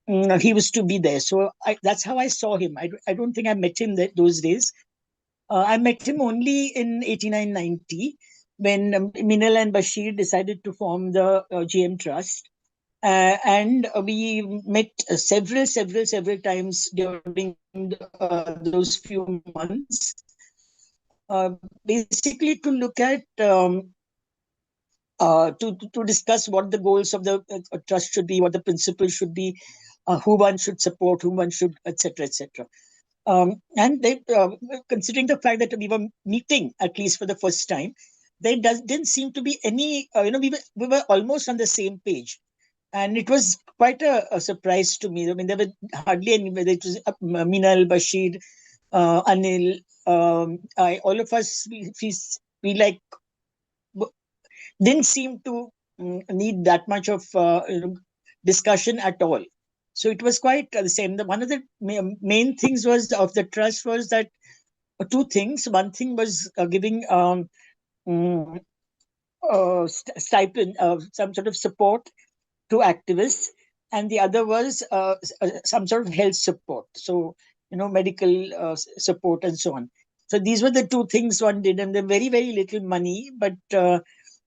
He was to be there, so that's how I saw him. I don't think I met him those days. I met him only in 89-90 when Minal and Bashir decided to form the GM Trust. And we met several times during those few months, basically to look at to discuss what the goals of the trust should be, what the principles should be, who one should support, whom one should, etc., etc. And they, considering the fact that we were meeting at least for the first time, there didn't seem to be any, we were almost on the same page. And it was quite a surprise to me. I mean, there were hardly any, whether it was Minal, Bashir, Anil, all of us, we like didn't seem to need that much of discussion at all. So it was quite the same. One of the main things was of the trust was that two things. One thing was giving stipend, some sort of support to activists, and the other was some sort of health support. So, medical support and so on. So these were the two things one did, and they're very, very little money. But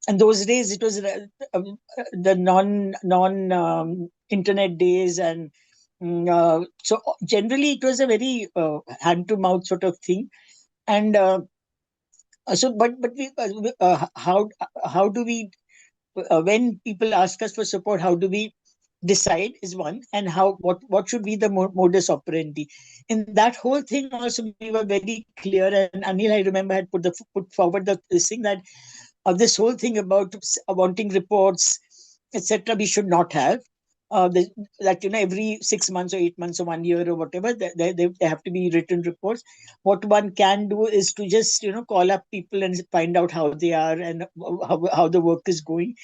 in those days, it was the non internet days, and so generally it was a very hand to mouth sort of thing. And so, but we, how do we? When people ask us for support, how do we decide is one, and what should be the modus operandi in that whole thing. Also, we were very clear, and Anil, I remember, had put forward this thing that this whole thing about wanting reports, etc., we should not have. that every 6 months or 8 months or 1 year or whatever, they have to be written reports. What one can do is to just call up people and find out how they are and how the work is going.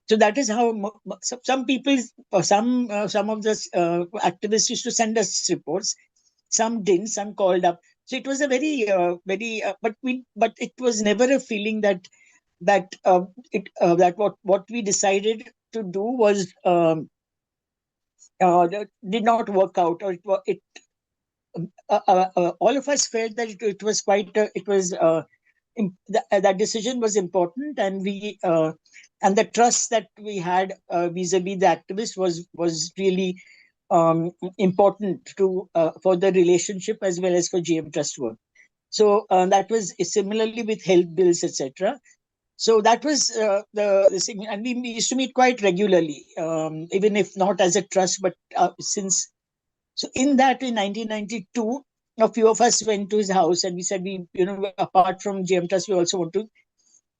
So that is how some people, some of the activists used to send us reports. Some didn't. Some called up. So it was a very but it was never a feeling that what we decided to do was that did not work out, or all of us felt that it was quite that decision was important, and we and the trust that we had vis-a-vis the activists was really important to for the relationship as well as for GM Trust work. So that was similarly with health bills, etc. So that was the thing, and we used to meet quite regularly, even if not as a trust, but since. So in that, in 1992, a few of us went to his house, and we said, apart from GM Trust, we also want to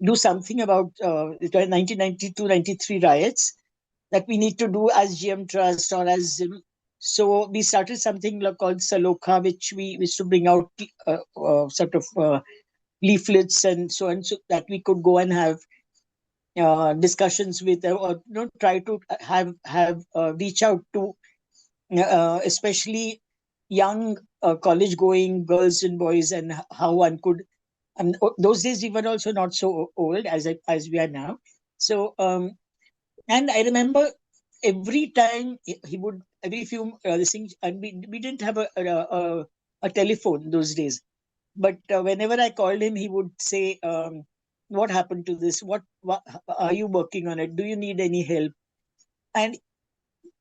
do something about the 1992-93 riots that we need to do as GM Trust or as. So we started something called Saloka, which we used to bring out sort of leaflets and so that we could go and have discussions with or try to have reach out to especially young college going girls and boys, and how one could those days we were also not so old as we are now. So and I remember every time he would, every few things, and we didn't have a telephone those days, but whenever I called him, he would say, what happened to this? What are you working on it? Do you need any help? And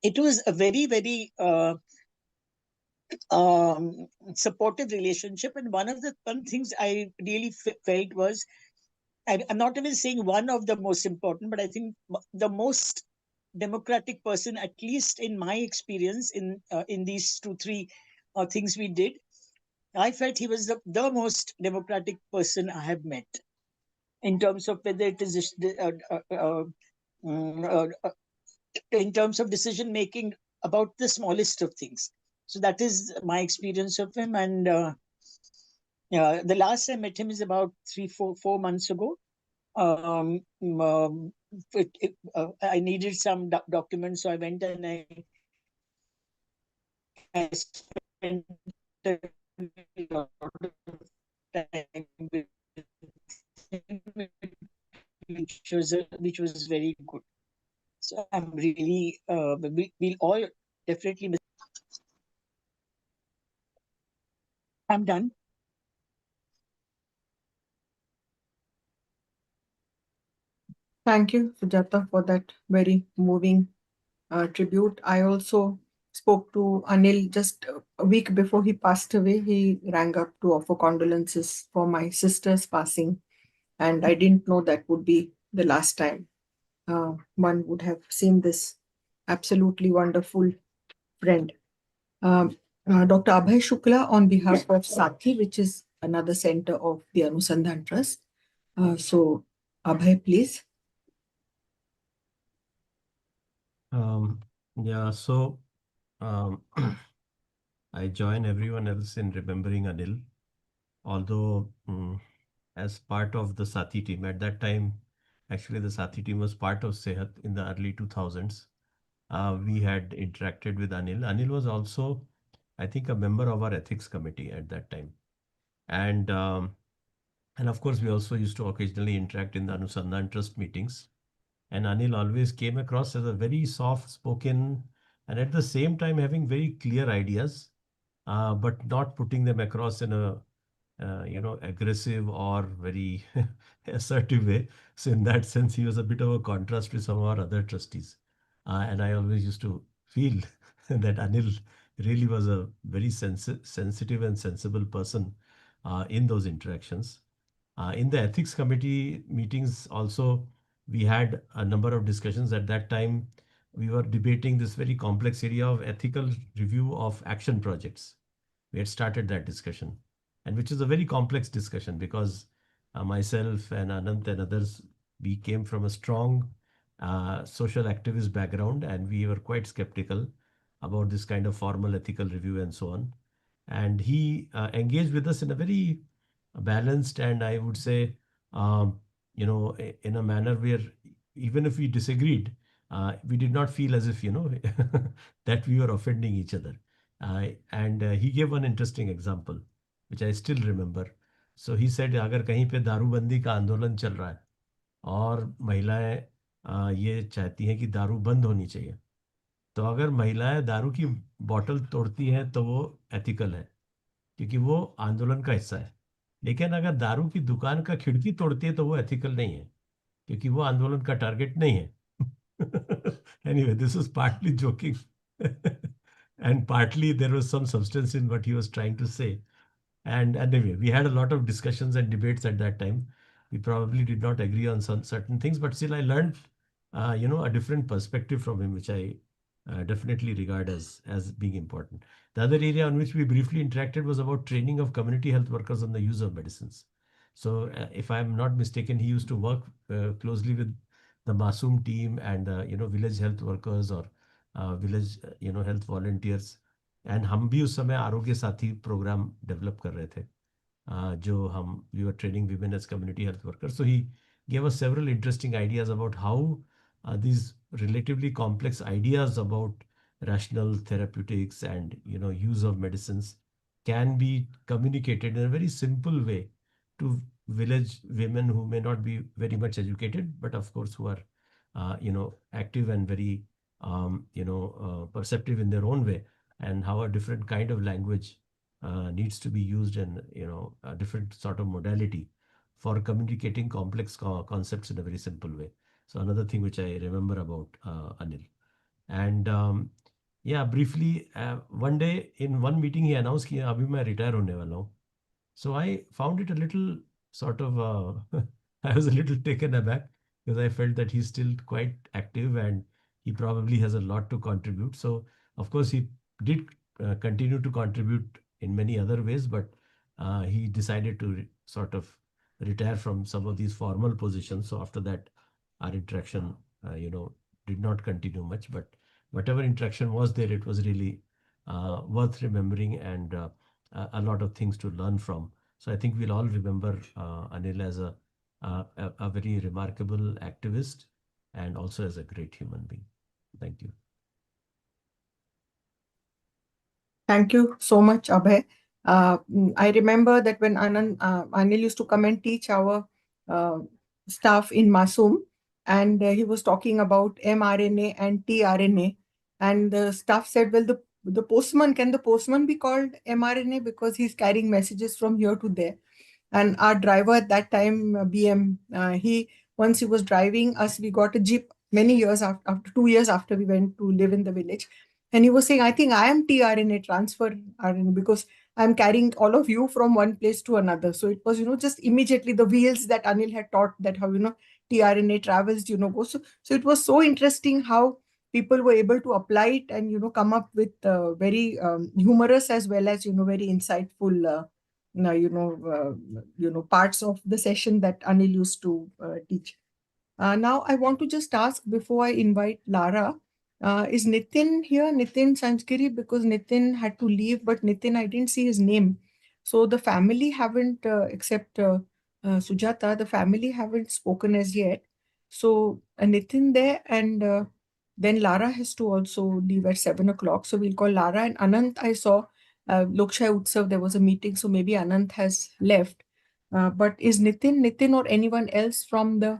it was a very, very supportive relationship. And one things I really felt was, I'm not even saying one of the most important, but I think the most democratic person, at least in my experience in these 2-3 things we did, I felt he was the most democratic person I have met, in terms of whether it is in terms of decision making about the smallest of things. So that is my experience of him. And the last I met him is about 4 months ago. I needed some documents, so I went and I spent a lot of time with him, which was very good. So I'm really, we'll all definitely miss. I'm done. Thank you, Sujata, for that very moving tribute. I also spoke to Anil just a week before he passed away. He rang up to offer condolences for my sister's passing, and I didn't know that would be the last time one would have seen this absolutely wonderful friend. Dr. Abhay Shukla, on behalf of SATHI, which is another center of the Anusandhan Trust. So, Abhay, please. Yeah, so I join everyone else in remembering Anil, although as part of the Sathi team at that time, actually the Sathi team was part of CEHAT in the early 2000s. We had interacted with Anil. Anil was also, I think, a member of our ethics committee at that time. And of course, we also used to occasionally interact in the Anusandhan Trust meetings. And Anil always came across as a very soft-spoken and at the same time having very clear ideas, but not putting them across in a aggressive or very assertive way. So in that sense, he was a bit of a contrast to some of our other trustees. And I always used to feel that Anil really was a very sensitive and sensible person in those interactions. In the ethics committee meetings also, we had a number of discussions. At that time, we were debating this very complex area of ethical review of action projects. We had started that discussion, and which is a very complex discussion because myself and Anant and others, we came from a strong social activist background, and we were quite skeptical about this kind of formal ethical review and so on. And he engaged with us in a very balanced and I would say, in a manner where even if we disagreed, we did not feel as if, that we were offending each other. And he gave one interesting example, which I still remember. So he said, अगर कहीं पे दारूबंदी का आंदोलन चल रहा है और महिलाएं ये चाहती हैं कि दारू बंद होनी चाहिए, तो अगर महिलाएं दारू की बोतल तोड़ती हैं तो वो एथिकल है क्योंकि वो आंदोलन का हिस्सा है। लेकिन अगर दारू की दुकान का खिड़की तोड़ती है तो वो एथिकल नहीं है क्योंकि वो आंदोलन का टारगेट नहीं है। Anyway, this was partly joking and partly there was some substance in what he was trying to say. And anyway, we had a lot of discussions and debates at that time. We probably did not agree on some certain things, but still I learned, a different perspective from him, which I definitely regard as being important. The other area on which we briefly interacted was about training of community health workers on the use of medicines. So if I'm not mistaken, he used to work closely with the MASUM team and village health workers or village health volunteers. And हम भी उस समय आरोग्य साथी programme develop कर रहे थे, जो हम we were training women as community health workers. So he gave us several interesting ideas about how these relatively complex ideas about rational therapeutics and use of medicines can be communicated in a very simple way to village women who may not be very much educated, but of course who are active and very perceptive in their own way, and how a different kind of language needs to be used and a different sort of modality for communicating complex concepts in a very simple way. So another thing which I remember about Anil. And briefly, one day in one meeting he announced कि अभी मैं retire होने वाला हूँ. So I found it a little sort of I was a little taken aback because I felt that he's still quite active and he probably has a lot to contribute. So of course he did continue to contribute in many other ways, but he decided to sort of retire from some of these formal positions. So after that, our interaction, did not continue much. But whatever interaction was there, it was really worth remembering and a lot of things to learn from. So I think we'll all remember Anil as a very remarkable activist and also as a great human being. Thank you. Thank you so much, Abhay. I remember that when Anil used to come and teach our staff in MASUM, and he was talking about mRNA and tRNA, and the staff said, well, can the postman be called mRNA because he's carrying messages from here to there? And our driver at that time, BM, once he was driving us, we got a Jeep many years after 2 years after we went to live in the village. And he was saying, I think I am tRNA, transfer RNA, because I'm carrying all of you from one place to another. So it was, just immediately the wheels that Anil had taught that how, tRNA travels, go. So it was so interesting how people were able to apply it and, come up with very humorous as well as, very insightful parts of the session that Anil used to teach. Now I want to just ask before I invite Lara, is Nitin here? Nitin Sanskiri, because Nitin had to leave, but Nitin, I didn't see his name. So the family haven't, except Sujata, the family haven't spoken as yet. So Nitin there, and then Lara has to also leave at 7 o'clock. So we'll call Lara. And Anant, I saw Lokshai Utsav, there was a meeting, so maybe Anant has left. But is Nitin or anyone else from the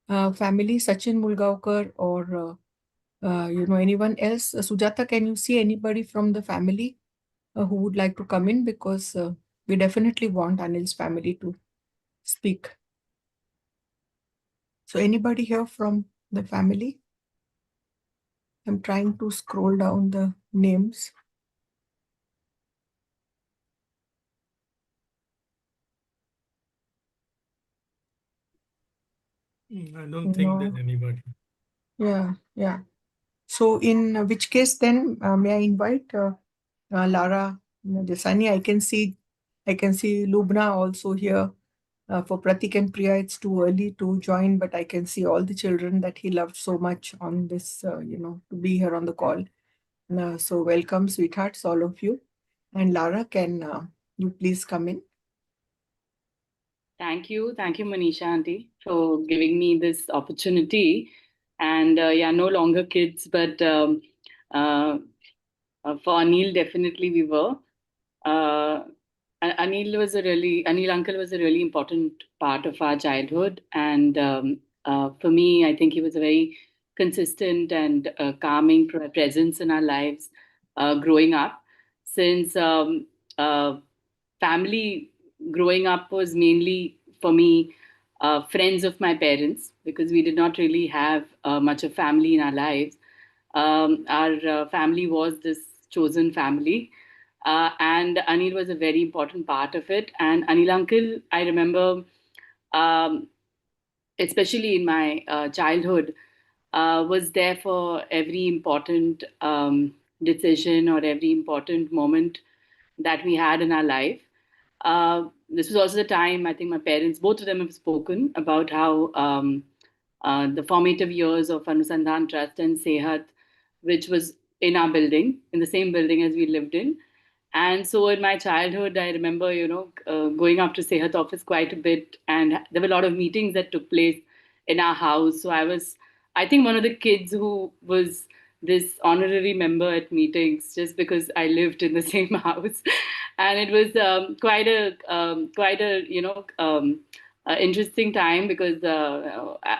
family, Sachin Mulgaokar or anyone else? Sujata, can you see anybody from the family who would like to come in? Because we definitely want Anil's family to speak. So anybody here from the family? I'm trying to scroll down the names. I don't think there's anybody. Yeah. So in which case then may I invite Lara Desani? I can see Lubna also here. For Pratik and Priya, it's too early to join, but I can see all the children that he loved so much on this, to be here on the call. So welcome, sweethearts, all of you. And Lara, can you please come in? Thank you, Manisha Aunty, for giving me this opportunity. And no longer kids, but for Anil, definitely we were. Anil uncle was a really important part of our childhood, and for me, I think he was a very consistent and calming presence in our lives growing up. Since family growing up was mainly for me friends of my parents, because we did not really have much of family in our lives. Our family was this chosen family, and Anil was a very important part of it. And Anil uncle, I remember, um, especially in my childhood, was there for every important decision or every important moment that we had in our life. This was also the time I think my parents, both of them, have spoken about how the formative years of Anusandhan Trust and CEHAT, which was in our building, in the same building as we lived in. And so in my childhood, I remember, going up to CEHAT office quite a bit. And there were a lot of meetings that took place in our house. So I think, one of the kids who was this honorary member at meetings, just because I lived in the same house. And it was interesting time, because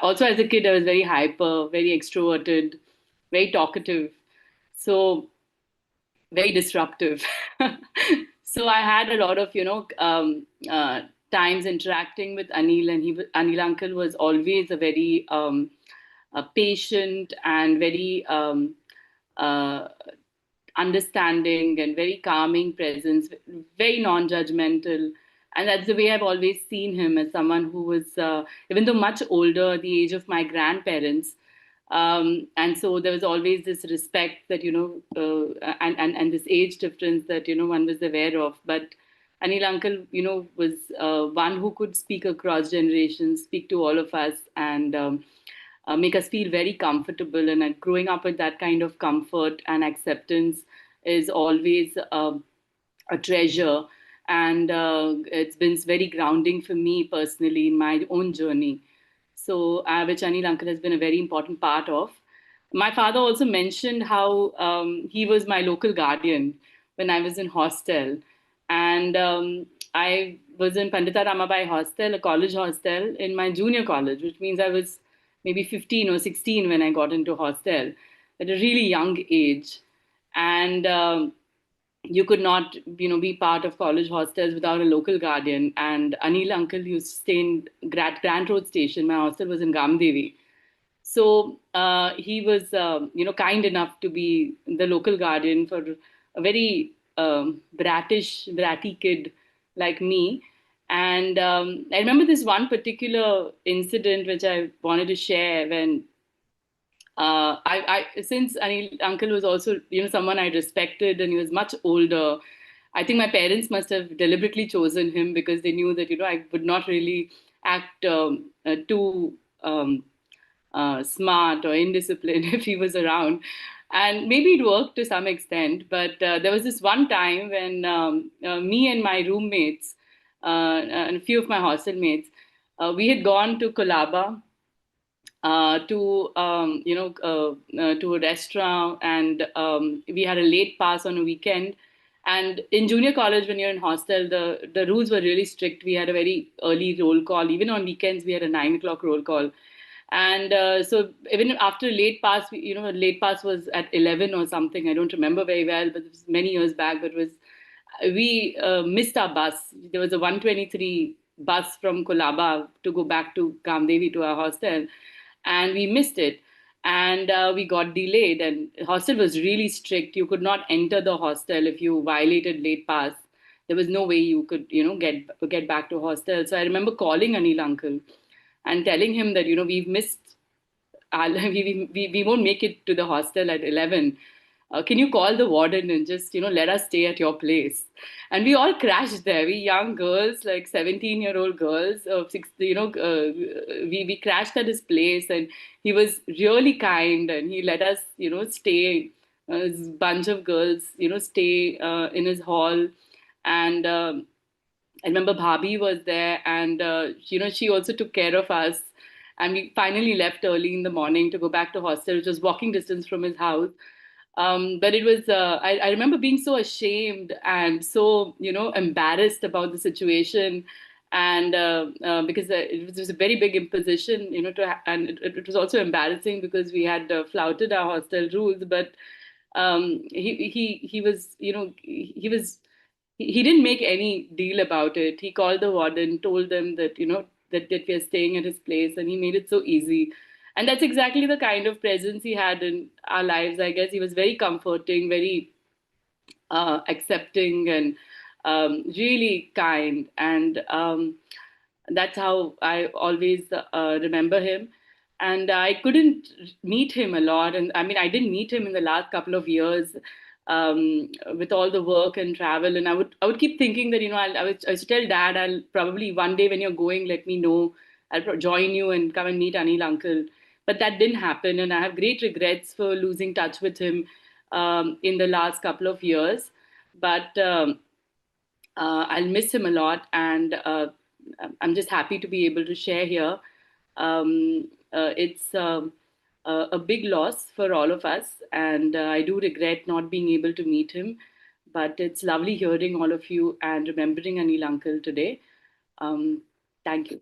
also as a kid, I was very hyper, very extroverted, very talkative. So very disruptive. So I had a lot of, times interacting with Anil, and Anil uncle was always a very patient and very understanding and very calming presence, very non-judgmental. And that's the way I've always seen him, as someone who was, even though much older, the age of my grandparents. And so there was always this respect that, and this age difference that, one was aware of. But Anil uncle, was one who could speak across generations, speak to all of us, and make us feel very comfortable. And growing up with that kind of comfort and acceptance is always a treasure. And it's been very grounding for me personally in my own journey. So, which Anil uncle has been a very important part of. My father also mentioned how he was my local guardian when I was in hostel. And I was in Pandita Ramabai hostel, a college hostel, in my junior college, which means I was maybe 15 or 16 when I got into hostel, at a really young age. And you could not, be part of college hostels without a local guardian. And Anil uncle used to stay in Grant Road Station. My hostel was in Gamdevi. So he was, kind enough to be the local guardian for a very bratty kid like me. And I remember this one particular incident which I wanted to share when since Anil uncle was also, someone I respected, and he was much older. I think my parents must have deliberately chosen him, because they knew that, I would not really act too smart or indisciplined if he was around. And maybe it worked to some extent, but there was this one time when me and my roommates and a few of my hostel mates, we had gone to Colaba to to a restaurant, and we had a late pass on a weekend. And in junior college, when you're in hostel, the rules were really strict. We had a very early roll call. Even on weekends, we had a 9 o'clock roll call. And so even after late pass, late pass was at 11 or something. I don't remember very well, but it was many years back. But we missed our bus. There was a 123 bus from Kolaba to go back to Kamdevi to our hostel, and we missed it. And we got delayed, and hostel was really strict. You could not enter the hostel if you violated late pass. There was no way you could, get back to hostel. So I remember calling Anil uncle and telling him that, we've missed, we won't make it to the hostel at 11. can you call the warden and just, let us stay at your place? And we all crashed there. We young girls, like 17-year-old girls, we crashed at his place, and he was really kind, and he let us, stay. This bunch of girls, stay in his hall, and I remember Bhabhi was there, and she also took care of us. And we finally left early in the morning to go back to hostel, which was walking distance from his house. But it was, I remember being so ashamed and so, embarrassed about the situation. And because it was a very big imposition, and it was also embarrassing because we had flouted our hostel rules. But he was, he didn't make any deal about it. He called the warden, told them that, that we are staying at his place, and he made it so easy. And that's exactly the kind of presence he had in our lives, I guess. He was very comforting, very accepting, and really kind. And that's how I always remember him. And I couldn't meet him a lot. And I mean, I didn't meet him in the last couple of years, with all the work and travel. And I would keep thinking that, I would tell Dad, I'll probably one day when you're going, let me know. I'll join you and come and meet Anil uncle. But that didn't happen. And I have great regrets for losing touch with him in the last couple of years. But I'll miss him a lot. And I'm just happy to be able to share here. It's a big loss for all of us, and I do regret not being able to meet him. But it's lovely hearing all of you and remembering Anil uncle today. Thank you.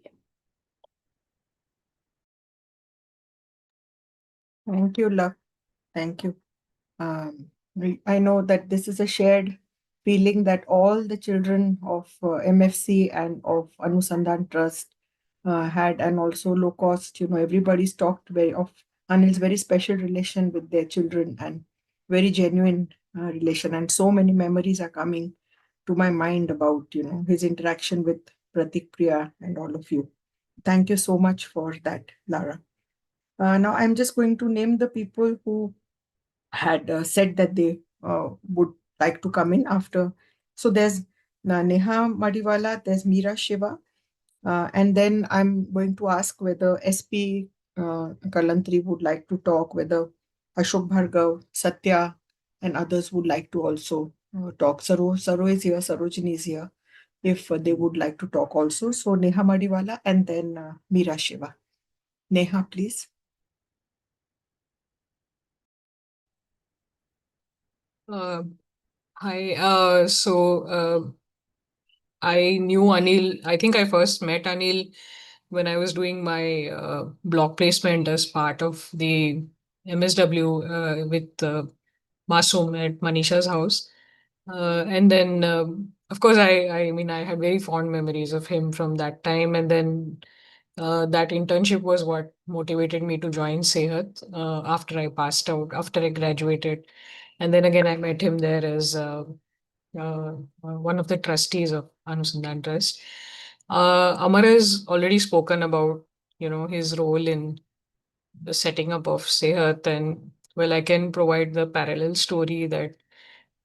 Thank you, love. Thank you. I know that this is a shared feeling that all the children of MFC and of Anusandhan Trust had, and also low cost, everybody's talked of Anil's very special relation with their children, and very genuine relation. And so many memories are coming to my mind about, his interaction with Pratik, Priya, and all of you. Thank you so much for that, Lara. Now I'm just going to name the people who had said that they would like to come in after. So there's Neha Madiwala, there's Meera Shiva, and then I'm going to ask whether SP Kalantri would like to talk, whether Ashok Bhargav, Satya, and others would like to also talk. Saro is here, Sarojini is here, if they would like to talk also. So Neha Madiwala and then Meera Shiva. Neha, please. Hi. I knew Anil. I think I first met Anil when I was doing my block placement as part of the MSW with MASUM at Manisha's house. And then, of course, I mean, I had very fond memories of him from that time. And then that internship was what motivated me to join CEHAT after I passed out, after I graduated. And then again, I met him there as one of the trustees of Anusandhan Trust. Amar has already spoken about, his role in the setting up of CEHAT, and well, I can provide the parallel story that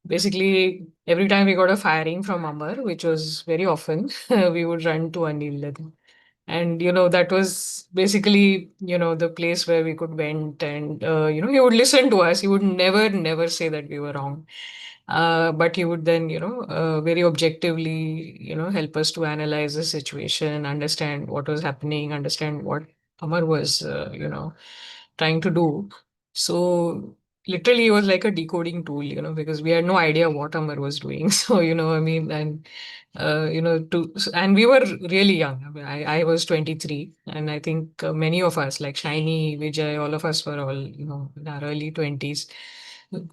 basically every time we got a firing from Amar, which was very often, we would run to Anil then. And, that was basically, the place where we could vent, and, he would listen to us. He would never say that we were wrong. But he would then, very objectively, help us to analyze the situation, understand what was happening, understand what Amar was, trying to do. So literally it was like a decoding tool, because we had no idea what Amar was doing. So, I mean, and, and we were really young. I mean, I was 23, and I think many of us, like Shiny, Vijay, all of us were all, in our early 20s,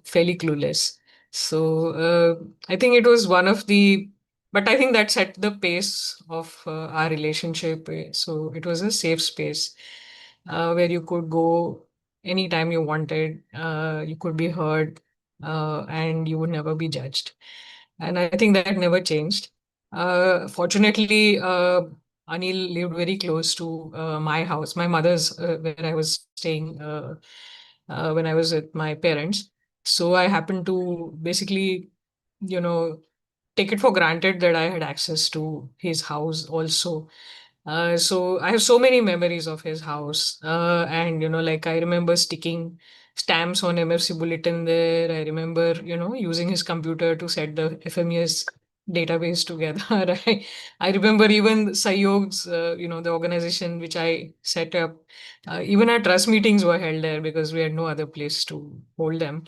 fairly clueless. So I think it was one of the, but I think that set the pace of our relationship. So it was a safe space where you could go anytime you wanted, you could be heard, and you would never be judged. And I think that never changed. Fortunately, Anil lived very close to my house, my mother's, where I was staying when I was with my parents. So I happened to basically, take it for granted that I had access to his house also. So I have so many memories of his house. And, like I remember sticking stamps on MFC bulletin there. I remember, using his computer to set the FMES database together. I remember even Sayog's, the organization which I set up. Even our trust meetings were held there because we had no other place to hold them.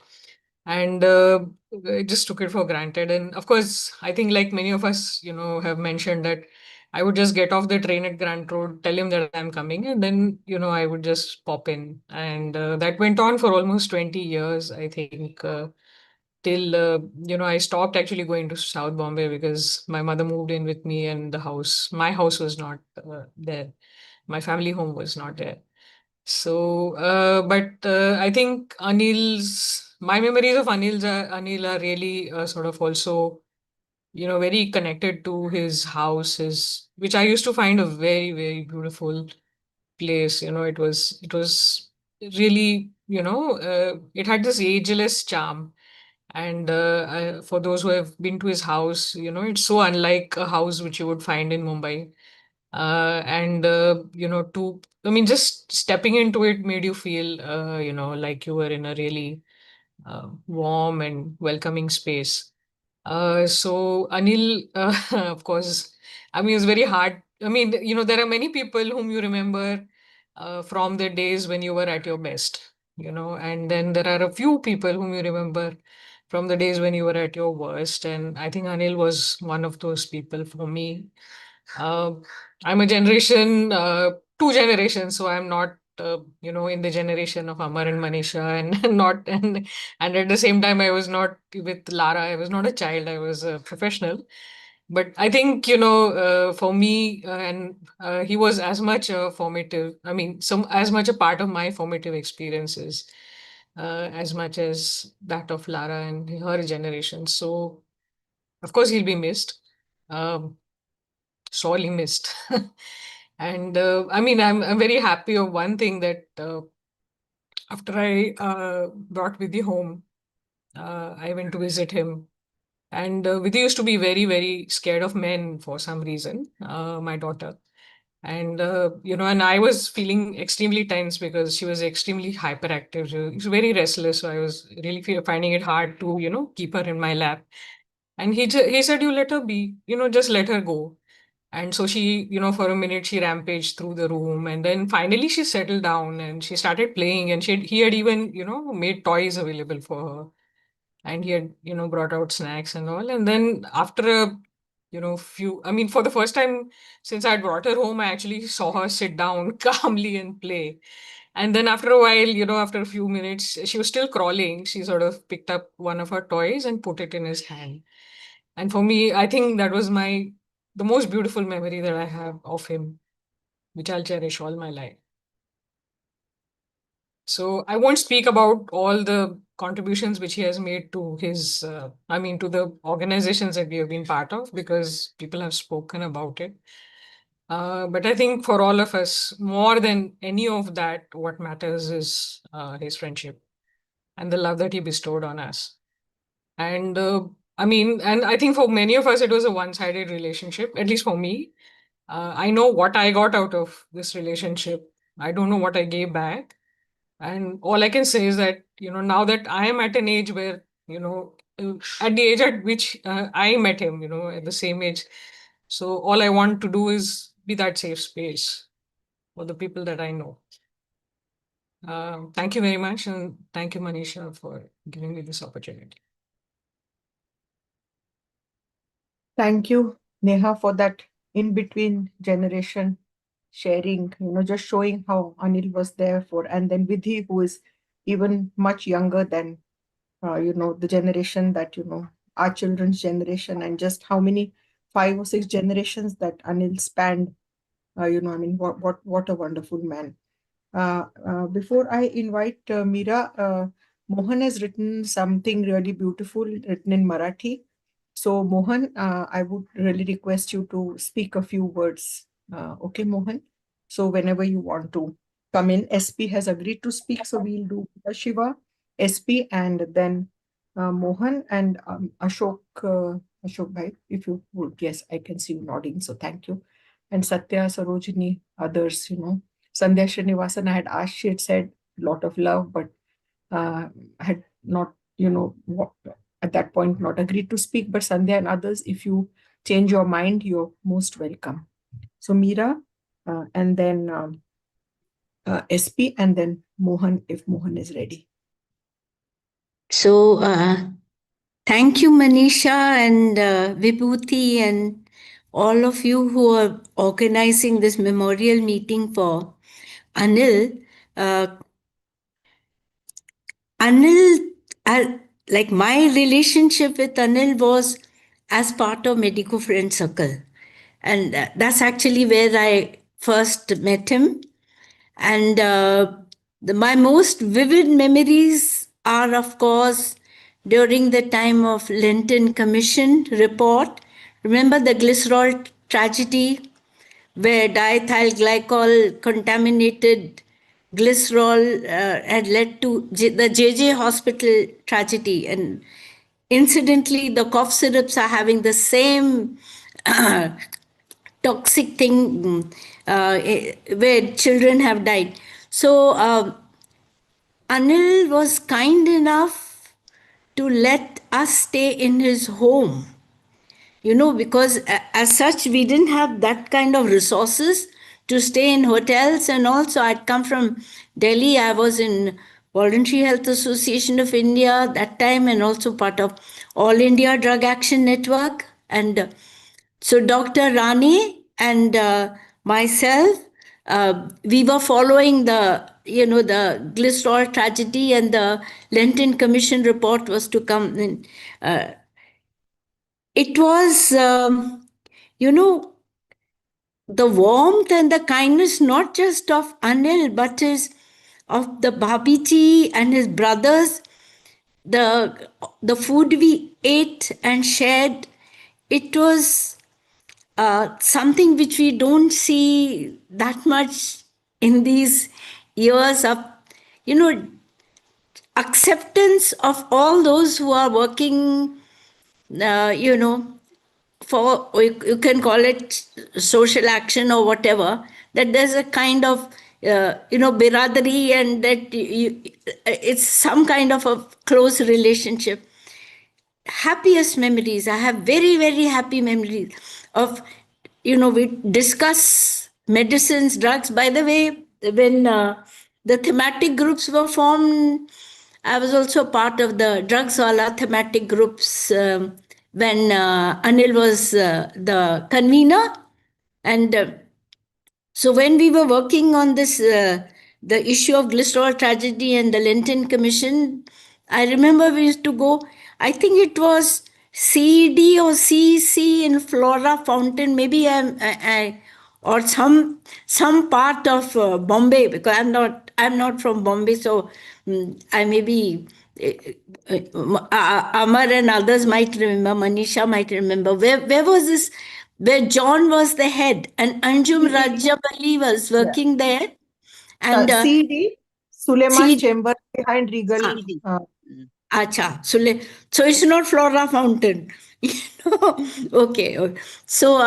And I just took it for granted. And of course, I think like many of us, have mentioned that I would just get off the train at Grant Road, tell him that I'm coming, and then, I would just pop in. And that went on for almost 20 years, I think, till, I stopped actually going to South Bombay because my mother moved in with me and my house was not there. My family home was not there. So, but I think my memories of Anil are really sort of also, very connected to his house, which I used to find a very, very beautiful place. It was really, it had this ageless charm. And for those who have been to his house, it's so unlike a house which you would find in Mumbai. And I mean, just stepping into it made you feel, like you were in a really warm and welcoming space. So Anil, of course, I mean, it's very hard. I mean, there are many people whom you remember from the days when you were at your best, and then there are a few people whom you remember from the days when you were at your worst. And I think Anil was one of those people for me. uh, I'm a generation, two generations, so I'm not, in the generation of Amar and Manisha, and not, and at the same time, I was not with Lara. I was not a child. I was a professional. But I think, for me, and he was as much a formative. I mean, some as much a part of my formative experiences, as much as that of Lara and her generation. So, of course, he'll be missed. Um, Sorely missed. And I mean, I'm very happy of one thing that after I brought Vidhi home, I went to visit him. And Vidhi used to be very, very scared of men for some reason, my daughter. And, and I was feeling extremely tense because she was extremely hyperactive. She was very restless. So I was really finding it hard to, keep her in my lap. And he said, you let her be, just let her go. And so she, for a minute, she rampaged through the room. And then finally she settled down and she started playing. And he had even, made toys available for her. And he had, brought out snacks and all. And then after a, I mean, for the first time since I had brought her home, I actually saw her sit down calmly and play. And then after a while, after a few minutes, she was still crawling. She sort of picked up one of her toys and put it in his hand. And for me, I think that was the most beautiful memory that I have of him, which I'll cherish all my life. So I won't speak about all the contributions which he has made to to the organizations that we have been part of, because people have spoken about it. But I think for all of us, more than any of that, what matters is his friendship and the love that he bestowed on us. And and I think for many of us, it was a one-sided relationship, at least for me. I know what I got out of this relationship. I don't know what I gave back. And all I can say is that, now that I am at an age where, at the age at which I met him, at the same age. So all I want to do is be that safe space for the people that I know. Thank you very much. And thank you, Manisha, for giving me this opportunity. Thank you, Neha, for that in-between generation sharing, just showing how Anil was there for, and then Vidhi, who is even much younger than, the generation that, our children's generation, and just how many 5 or 6 generations that Anil spanned, what a wonderful man. Before I invite Meera, Mohan has written something really beautiful, written in Marathi. So, Mohan, I would really request you to speak a few words. Okay, Mohan? So, whenever you want to come in, SP has agreed to speak, so we'll do Shiva, SP, and then Mohan and Ashok. Ashok Bhai, if you would, yes, I can see you nodding, so thank you. And Satya, Sarojini, others, Sandhya Srinivasan, I had asked, she had said lot of love, but had not, at that point not agreed to speak. But Sandhya and others, if you change your mind, you're most welcome. So Meera, and then SP, and then Mohan, if Mohan is ready. So thank you, Manisha and Vibhuti and all of you who are organizing this memorial meeting for Anil. Anil, like my relationship with Anil was as part of Medico Friend Circle. And that's actually where I first met him. And my most vivid memories are, of course, during the time of Linton Commission report. Remember the glycerol tragedy where diethyl glycol contaminated glycerol had led to the JJ hospital tragedy. And incidentally, the cough syrups are having the same toxic thing where children have died. So Anil was kind enough to let us stay in his home, because as such, we didn't have that kind of resources to stay in hotels. And also, I'd come from Delhi. I was in Voluntary Health Association of India that time, and also part of All India Drug Action Network. And so Dr. Rani and myself, we were following the glycerol tragedy, and the Linton Commission report was to come in. It was, the warmth and the kindness, not just of Anil, but of the Babiji and his brothers, the food we ate and shared. It was something which we don't see that much in these years of, acceptance of all those who are working, for, you can call it social action or whatever, that there's a kind of, biradari, and that it's some kind of a close relationship. Happiest memories, I have very, very happy memories of, we discuss medicines, drugs. By the way, when the thematic groups were formed, I was also part of the Drugs Wala thematic groups when Anil was the convener. And so when we were working on this, the issue of glycerol tragedy and the Linton Commission, I remember we used to go, I think it was CED or CEC in Flora Fountain, maybe or some part of Bombay, because I'm not from Bombay, so I may be Amar and others might remember, Manisha might remember. Where was this? Where John was the head, and Anjum Rajabali was working there. And CD, Suleiman CD. Chamber behind Regal. Acha, so it's not Flora Fountain. Okay. So,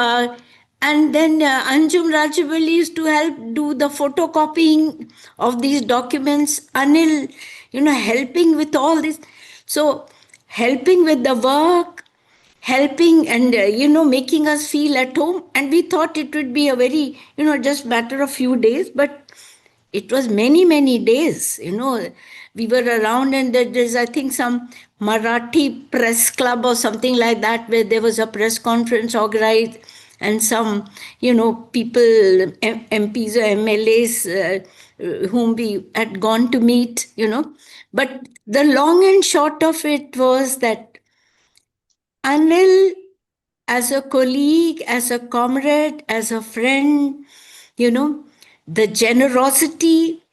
and then Anjum Rajabali used to help do the photocopying of these documents. Anil, helping with all this. So, helping with the work, helping and, making us feel at home. And we thought it would be a very, just matter of few days, but it was many, many days, we were around, and there's, I think, some Marathi press club or something like that, where there was a press conference organized, and some, people, MPs or MLAs, whom we had gone to meet, But the long and short of it was that Anil, as a colleague, as a comrade, as a friend, the generosity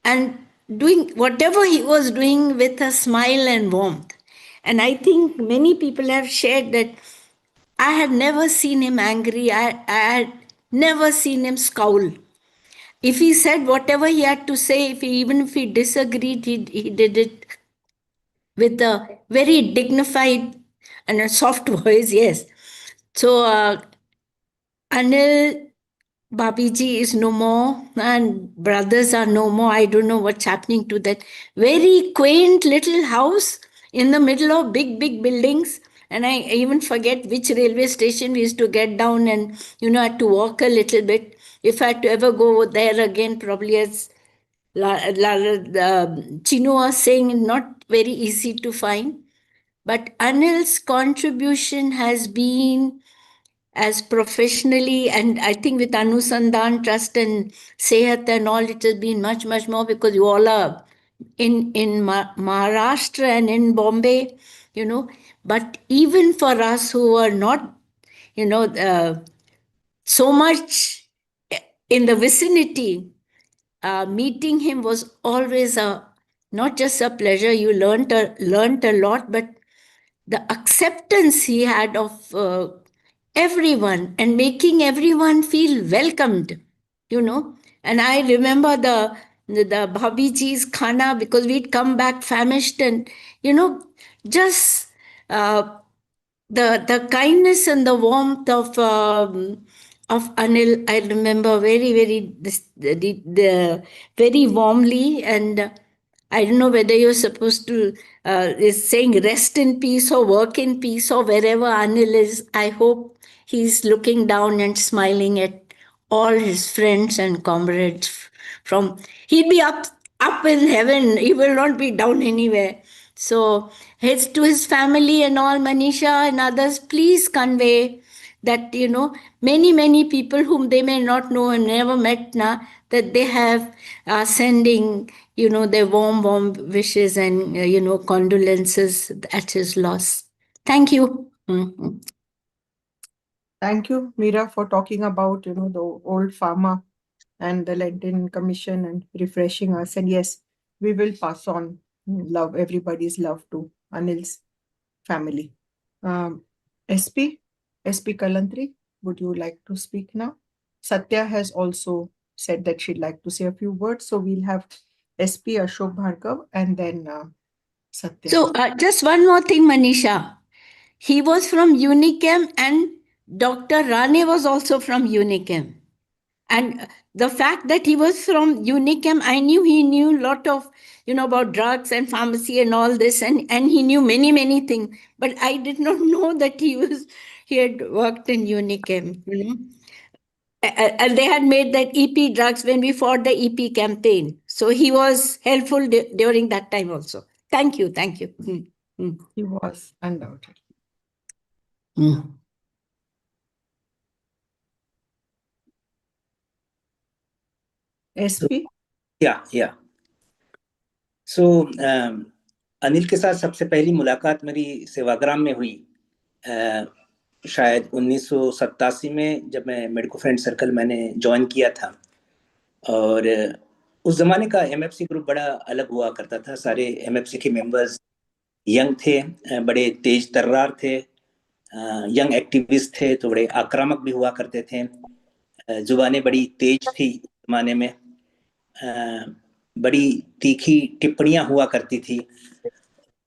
and doing whatever he was doing with a smile and warmth. And I think many people have shared that I had never seen him angry. I had never seen him scowl. If he said whatever he had to say, even if he disagreed, he did it with a very dignified and a soft voice. Yes. So Anil Babiji is no more, and brothers are no more. I don't know what's happening to that very quaint little house in the middle of big, big buildings. And I even forget which railway station we used to get down and, had to walk a little bit. If I had to ever go there again, probably as Chinu was saying, not very easy to find. But Anil's contribution has been as professionally, and I think with Anusandhan Trust and CEHAT and all, it has been much, much more, because you all are in Maharashtra and in Bombay, But even for us who are not, so much in the vicinity, meeting him was always not just a pleasure. You learned a lot, but the acceptance he had of everyone and making everyone feel welcomed, And I remember the Bhabiji's khana, because we'd come back famished, and just the kindness and the warmth of Anil, I remember very, very very warmly. And I don't know whether you're supposed to is saying rest in peace or work in peace or wherever Anil is. I hope he's looking down and smiling at all his friends and comrades. He'll be up in heaven. He will not be down anywhere. So to his family and all, Manisha and others, please convey that, many, many people whom they may not know and never met, that they have sending, their warm, warm wishes and, condolences at his loss. Thank you. Mhm. Thank you, Meera, for talking about, the old farmer and the Lenten Commission and refreshing us. And yes, we will pass on everybody's love to Anil's family. SP Kalantri, would you like to speak now? Satya has also said that she'd like to say a few words. So we'll have SP Ashok Bhargav and then Satya. So just one more thing, Manisha. He was from Unichem, and Dr. Rane was also from Unichem. And the fact that he was from Unichem, I knew he knew a lot of, about drugs and pharmacy and all this, and he knew many, many things. But I did not know that he had worked in Unichem, And they had made that EP drugs when we fought the EP campaign. So he was helpful during that time also. Thank you. He was, undoubtedly. SP? या सो अनिल के साथ सबसे पहली मुलाकात मेरी सेवाग्राम में हुई शायद 1987 में, जब मैं मेडिको फ्रेंड सर्कल मैंने ज्वाइन किया था। और उस जमाने का एमएफसी ग्रुप बड़ा अलग हुआ करता था। सारे एमएफसी के मेंबर्स यंग थे, बड़े तेज तर्रार थे, यंग एक्टिविस्ट थे, तो बड़े आक्रामक भी हुआ करते थे। जुबानें बड़ी तेज थी जमाने में, बड़ी तीखी टिप्पणियां हुआ करती थी।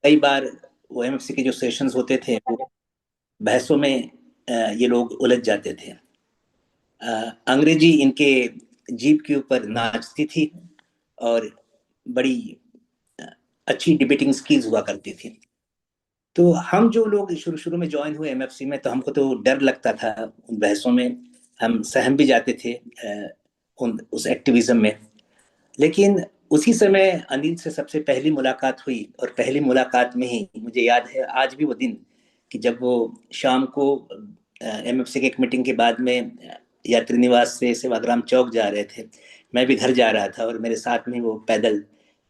कई बार वो एमएफसी के जो सेशंस होते थे वो बहसों में ये लोग उलझ जाते थे। अंग्रेजी इनके जीभ के ऊपर नाचती थी और बड़ी अच्छी डिबेटिंग स्किल्स हुआ करती थी। तो हम जो लोग शुरू में ज्वाइन हुए एमएफसी में, तो हमको तो डर लगता था उन बहसों में, हम सहम भी जाते थे उस एक्टिविज्म में। लेकिन उसी समय अनिल से सबसे पहली मुलाकात हुई, और पहली मुलाकात में ही मुझे याद है आज भी वो दिन, कि जब वो शाम को एमएफसी के एक मीटिंग के बाद में यात्री निवास से सेवाग्राम चौक जा रहे थे, मैं भी घर जा रहा था और मेरे साथ में वो पैदल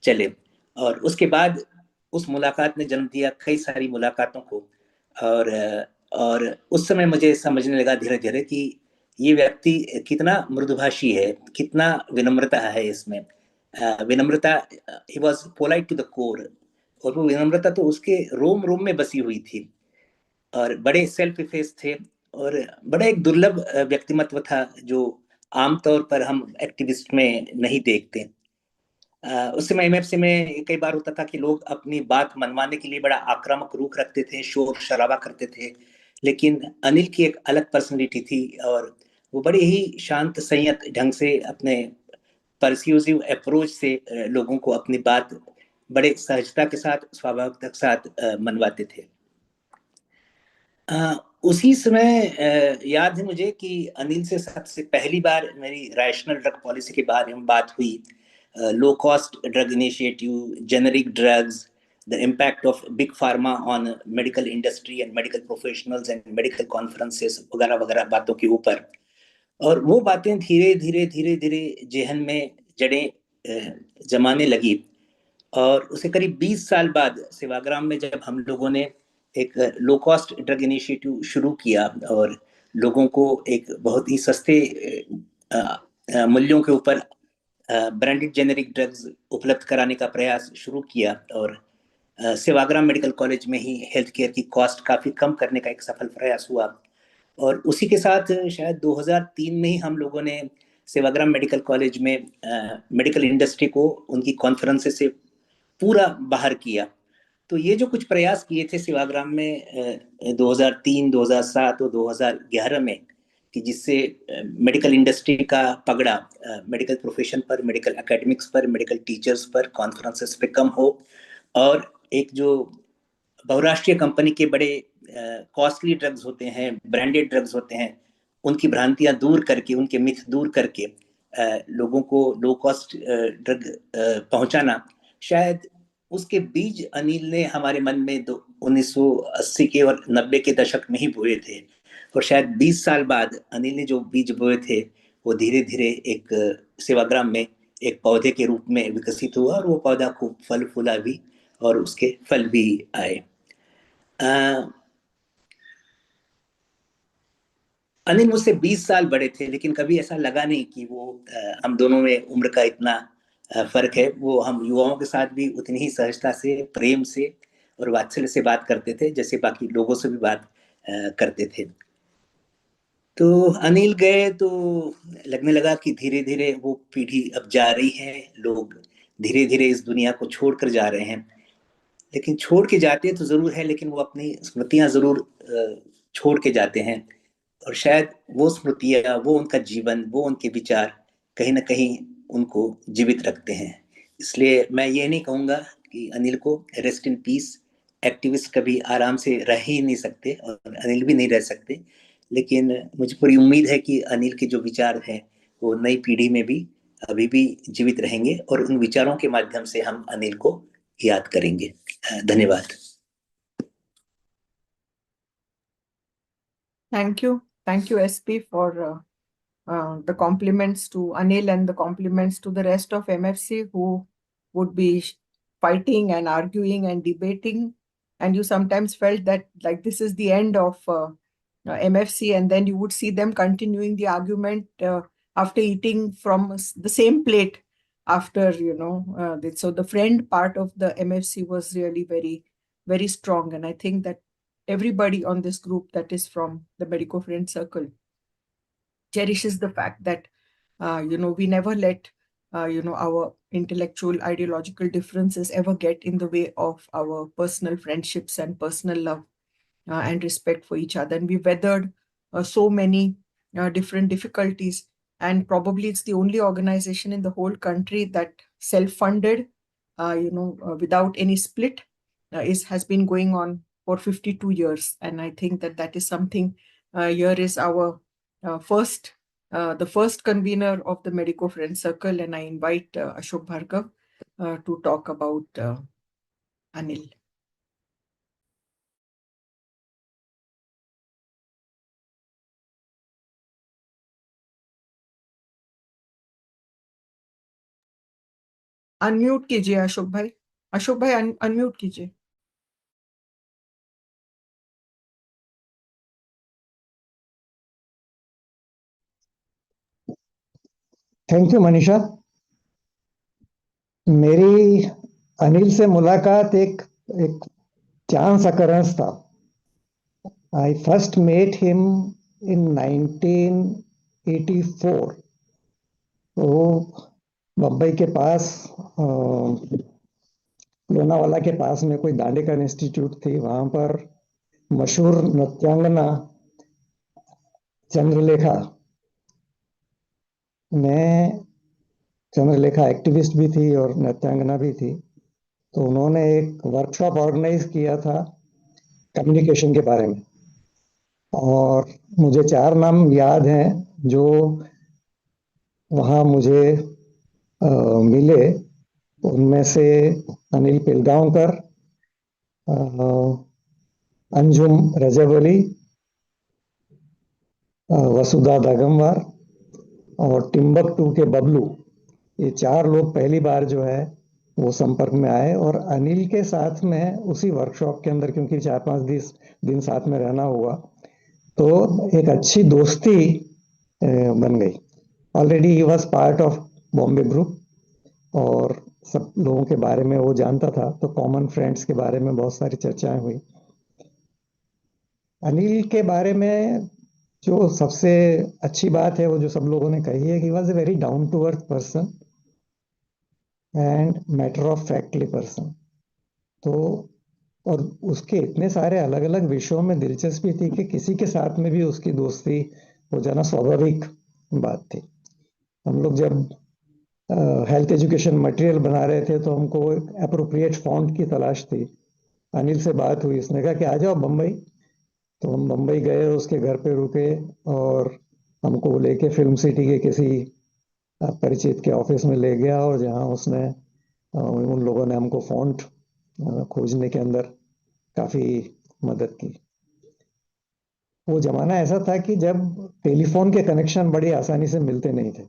चले। और उसके बाद उस मुलाकात ने जन्म दिया कई सारी मुलाकातों को। और उस समय मुझे समझने लगा धीरे धीरे कि ये व्यक्ति कितना मृदुभाषी है, कितना विनम्रता है इसमें। विनम्रता, he was polite to the core, और वो विनम्रता तो उसके रोम रोम में बसी हुई थी। और बड़े सेल्फ इफेस थे, और बड़ा एक दुर्लभ व्यक्तिमत्व था जो आमतौर पर हम एक्टिविस्ट में नहीं देखते। उस समय एमएफसी में कई बार होता था कि लोग अपनी बात मनवाने के लिए बड़ा आक्रामक रुख रखते थे, शोर शराबा करते थे, लेकिन अनिल की एक अलग पर्सनैलिटी थी और वो बड़े ही शांत संयत ढंग से अपने परस्यूसिव अप्रोच से लोगों को अपनी बात बड़े सहजता के साथ, स्वाभाविकता के साथ मनवाते थे। उसी समय याद है मुझे कि अनिल से सबसे पहली बार मेरी रैशनल ड्रग पॉलिसी के बारे में बात हुई। Low cost drug initiative, generic drugs, the impact of big pharma on medical industry and medical professionals and medical conferences वगैरह वगैरह बातों के ऊपर। और वो बातें धीरे धीरे धीरे धीरे जेहन में जड़ें जमाने लगी और उसे करीब 20 साल बाद सेवाग्राम में जब हम लोगों ने एक लो कॉस्ट ड्रग इनिशिएटिव शुरू किया और लोगों को एक बहुत ही सस्ते मूल्यों के ऊपर ब्रांडेड जेनेरिक ड्रग्स उपलब्ध कराने का प्रयास शुरू किया और सेवाग्राम मेडिकल कॉलेज में ही हेल्थ केयर की कॉस्ट काफ़ी कम करने का एक सफल प्रयास हुआ। और उसी के साथ शायद 2003 में ही हम लोगों ने सेवाग्राम मेडिकल कॉलेज में मेडिकल इंडस्ट्री को उनकी कॉन्फ्रेंसेस से पूरा बाहर किया। तो ये जो कुछ प्रयास किए थे सेवाग्राम में 2003, 2007 और 2011 में, कि जिससे मेडिकल इंडस्ट्री का पगड़ा मेडिकल प्रोफेशन पर, मेडिकल एकेडमिक्स पर, मेडिकल टीचर्स पर, कॉन्फ्रेंसेस पे कम हो और एक जो बहुराष्ट्रीय कंपनी के बड़े कॉस्टली ड्रग्स होते हैं, ब्रांडेड ड्रग्स होते हैं, उनकी भ्रांतियां दूर करके, उनके मिथ दूर करके लोगों को लो कॉस्ट ड्रग पहुंचाना, शायद उसके बीज अनिल ने हमारे मन में 1980 के और 90 के दशक में ही बोए थे। और शायद 20 साल बाद अनिल ने जो बीज बोए थे वो धीरे धीरे एक सेवाग्राम में एक पौधे के रूप में विकसित हुआ और वो पौधा खूब फल फूला भी और उसके फल भी आए। अनिल मुझसे 20 साल बड़े थे, लेकिन कभी ऐसा लगा नहीं कि वो हम दोनों में उम्र का इतना फर्क है। वो हम युवाओं के साथ भी उतनी ही सहजता से, प्रेम से और वात्सल्य से बात करते थे जैसे बाकी लोगों से भी बात करते थे। तो अनिल गए तो लगने लगा कि धीरे धीरे वो पीढ़ी अब जा रही है, लोग धीरे धीरे इस दुनिया को छोड़कर जा रहे हैं। लेकिन छोड़ के जाते तो जरूर है, लेकिन वो अपनी स्मृतियां जरूर छोड़ के जाते हैं और शायद वो स्मृतियां, वो उनका जीवन, वो उनके विचार कहीं ना कहीं उनको जीवित रखते हैं। इसलिए मैं ये नहीं कहूँगा कि अनिल को रेस्ट इन पीस। एक्टिविस्ट कभी आराम से रह ही नहीं सकते और अनिल भी नहीं रह सकते, लेकिन मुझे पूरी उम्मीद है कि अनिल के जो विचार हैं वो नई पीढ़ी में भी अभी भी जीवित रहेंगे और उन विचारों के माध्यम से हम अनिल को याद करेंगे। धन्यवाद। Thank you, SP, for the compliments to Anil and the compliments to the rest of MFC who would be fighting and arguing and debating. And you sometimes felt that like this is the end of MFC, and then you would see them continuing the argument after eating from the same plate after, so the friend part of the MFC was really very, very strong. And I think that everybody on this group that is from the Medico Friend Circle cherishes the fact that, we never let, our intellectual, ideological differences ever get in the way of our personal friendships and personal love and respect for each other. And we weathered so many different difficulties. And probably it's the only organization in the whole country that self-funded, without any split, has been going on for 52 years. And I think that is something. Here is our the first convener of the Medico Friend Circle, and I invite Ashok Bhargav to talk about Anil. Unmute कीजिए अशोक भाई। अशोक भाई unmute कीजिए। Thank you Manisha. मेरी अनिल से मुलाकात एक chance occurrence था। आई first met him in 1984। तो बम्बई के पास लोनावाला के पास में कोई दांडेकर इंस्टीट्यूट थी, वहां पर मशहूर नृत्यांगना चंद्रलेखा मैं चंद्रलेखा एक्टिविस्ट भी थी और नृत्यांगना भी थी, तो उन्होंने एक वर्कशॉप ऑर्गेनाइज किया था कम्युनिकेशन के बारे में, और मुझे 4 नाम याद हैं जो वहाँ मुझे मिले। उनमें से अनिल पिलगांवकर, अंजुम रजब अली, वसुधा दागमवार और टिम्बकटू के बबलू, ये 4 लोग पहली बार जो है वो संपर्क में आए। और अनिल के साथ में उसी वर्कशॉप के अंदर, क्योंकि 4-5 दिन साथ में रहना हुआ, तो एक अच्छी दोस्ती बन गई। Already he was part of Bombay group और सब लोगों के बारे में वो जानता था, तो कॉमन फ्रेंड्स के बारे में बहुत सारी चर्चाएं हुई। अनिल के बारे में जो सबसे अच्छी बात है वो जो सब लोगों ने कही है कि was a very down to earth person and matter of factly person. तो और उसके इतने सारे अलग अलग विषयों में दिलचस्पी थी कि किसी के साथ में भी उसकी दोस्ती हो जाना स्वाभाविक बात थी। हम लोग जब हेल्थ एजुकेशन मटेरियल बना रहे थे तो हमको अप्रोप्रिएट फॉन्ट की तलाश थी। अनिल से बात हुई, उसने कहा कि आ जाओ बम्बई। तो हम बम्बई गए, उसके घर पे रुके और हमको लेके फिल्म सिटी के किसी परिचित के ऑफिस में ले गया, और जहाँ उसने उन लोगों ने हमको फॉन्ट खोजने के अंदर काफ़ी मदद की। वो ज़माना ऐसा था कि जब टेलीफोन के कनेक्शन बड़ी आसानी से मिलते नहीं थे।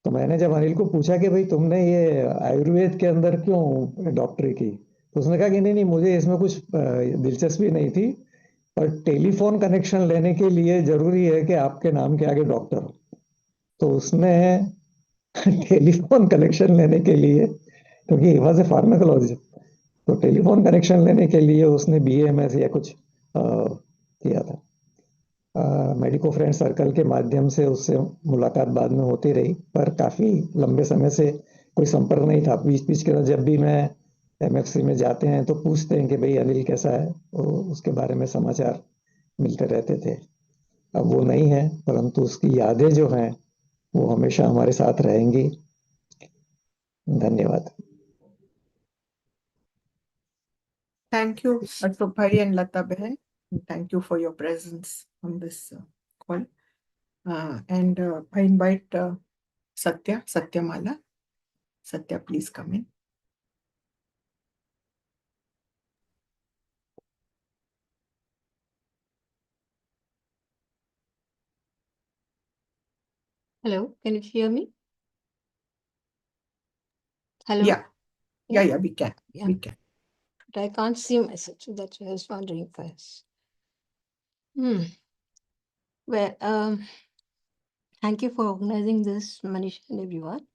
तो मैंने जब अनिल को पूछा कि भाई तुमने ये आयुर्वेद के अंदर क्यों डॉक्टरी की, तो उसने कहा कि नहीं नहीं, मुझे इसमें कुछ दिलचस्पी नहीं थी, पर टेलीफोन कनेक्शन लेने के लिए ज़रूरी है कि आपके नाम के आगे डॉक्टर हो। तो उसने टेलीफोन कनेक्शन लेने के लिए, क्योंकि ही वॉज ए फार्माकोलॉजिस्ट, तो टेलीफोन कनेक्शन लेने के लिए उसने BAMS या कुछ किया था। मेडिको फ्रेंड सर्कल के माध्यम से उससे मुलाकात बाद में होती रही, पर काफ़ी लंबे समय से कोई संपर्क नहीं था। बीच बीच के जब भी मैं MFC में जाते हैं तो पूछते हैं कि भाई अनिल कैसा है, तो उसके बारे में समाचार मिलते रहते थे। अब वो नहीं है, परंतु उसकी यादें जो हैं वो हमेशा हमारे साथ रहेंगी। धन्यवाद। Thank you, Ashok Bhai and Lata Behan. Thank you for your presence on this call. And I invite Satyamala. Satya, please come in. Hello, can you hear me? Hello? Yeah, we can. Yeah. We can. But I can't see myself, so that's why I was wondering first. Well, thank you for organizing this, Manish and everyone.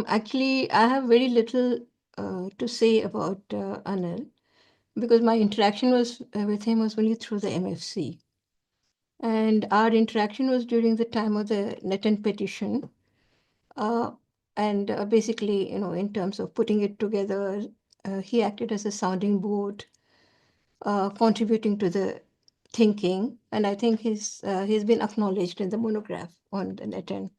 Actually, I have very little to say about Anil, because my interaction was with him was only through the MFC. And our interaction was during the time of the Netten petition. And basically, in terms of putting it together, he acted as a sounding board, contributing to the thinking. And I think he's been acknowledged in the monograph on the Netten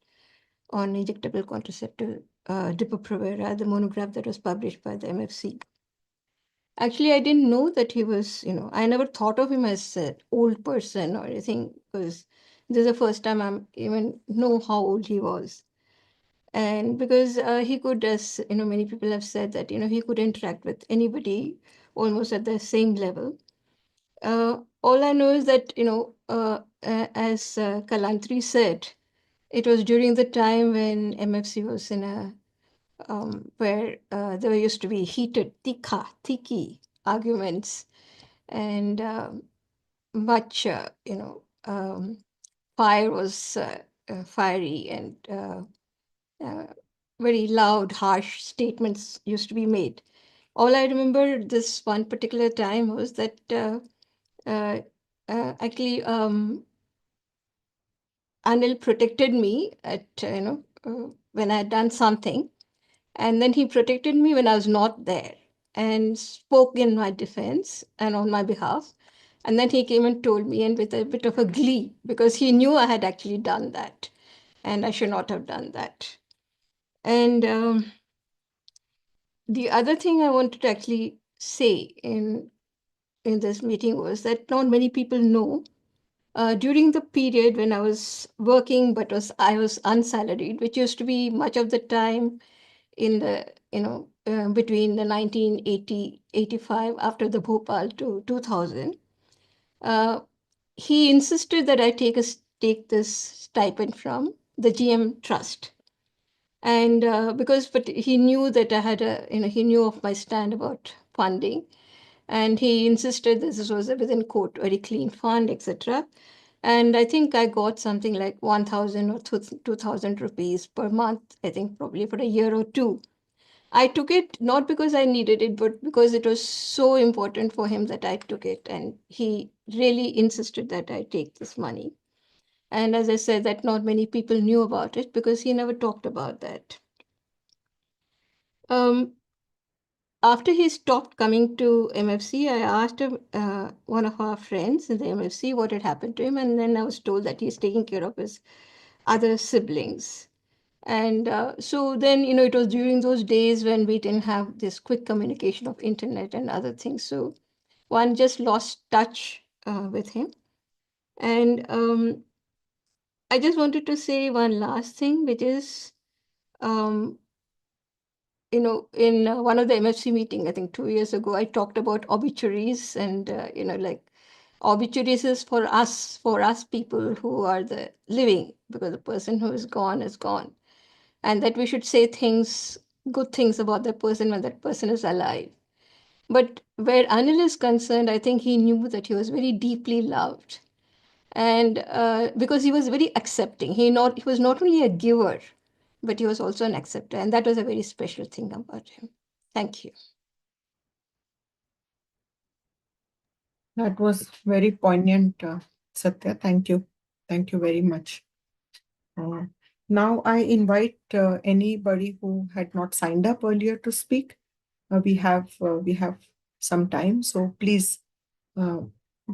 on injectable contraceptive Depo-Provera, the monograph that was published by the MFC. Actually, I didn't know that he was, I never thought of him as an old person or anything, because this is the first time I'm even know how old he was. And because he could, as many people have said that, he could interact with anybody almost at the same level. All I know is that, as Kalantri said, it was during the time when MFC was in a where there used to be heated, tiki arguments, and much, fire was fiery, and very loud, harsh statements used to be made. All I remember this one particular time was that actually Anil protected me at, when I had done something. And then he protected me when I was not there and spoke in my defense and on my behalf. And then he came and told me, and with a bit of a glee, because he knew I had actually done that and I should not have done that. And the other thing I wanted to actually say in this meeting was that not many people know. During the period when I was working, but I was unsalaried, which used to be much of the time in the, between the 1980, 85, after the Bhopal to 2000, he insisted that I take this stipend from the GM Trust. And but he knew that I had he knew of my stand about funding. And he insisted that this was a within quote, very clean fund, etc. And I think I got something like 1,000 or 2,000 rupees per month, I think probably for a year or two. I took it not because I needed it, but because it was so important for him that I took it. And he really insisted that I take this money. And as I said, that not many people knew about it because he never talked about that. After he stopped coming to MFC, I asked him, one of our friends in the MFC what had happened to him. And then I was told that he's taking care of his other siblings. And so then, it was during those days when we didn't have this quick communication of internet and other things. So one just lost touch with him. And I just wanted to say one last thing, which is, in one of the MFC meeting, I think 2 years ago, I talked about obituaries and, obituaries is for us people who are the living, because the person who is gone is gone. And that we should say good things about that person when that person is alive. But where Anil is concerned, I think he knew that he was very deeply loved. And because he was very accepting, he was not only a giver, but he was also an acceptor. And that was a very special thing about him. Thank you. That was very poignant, Satya. Thank you. Thank you very much. Now I invite anybody who had not signed up earlier to speak. We have some time, so please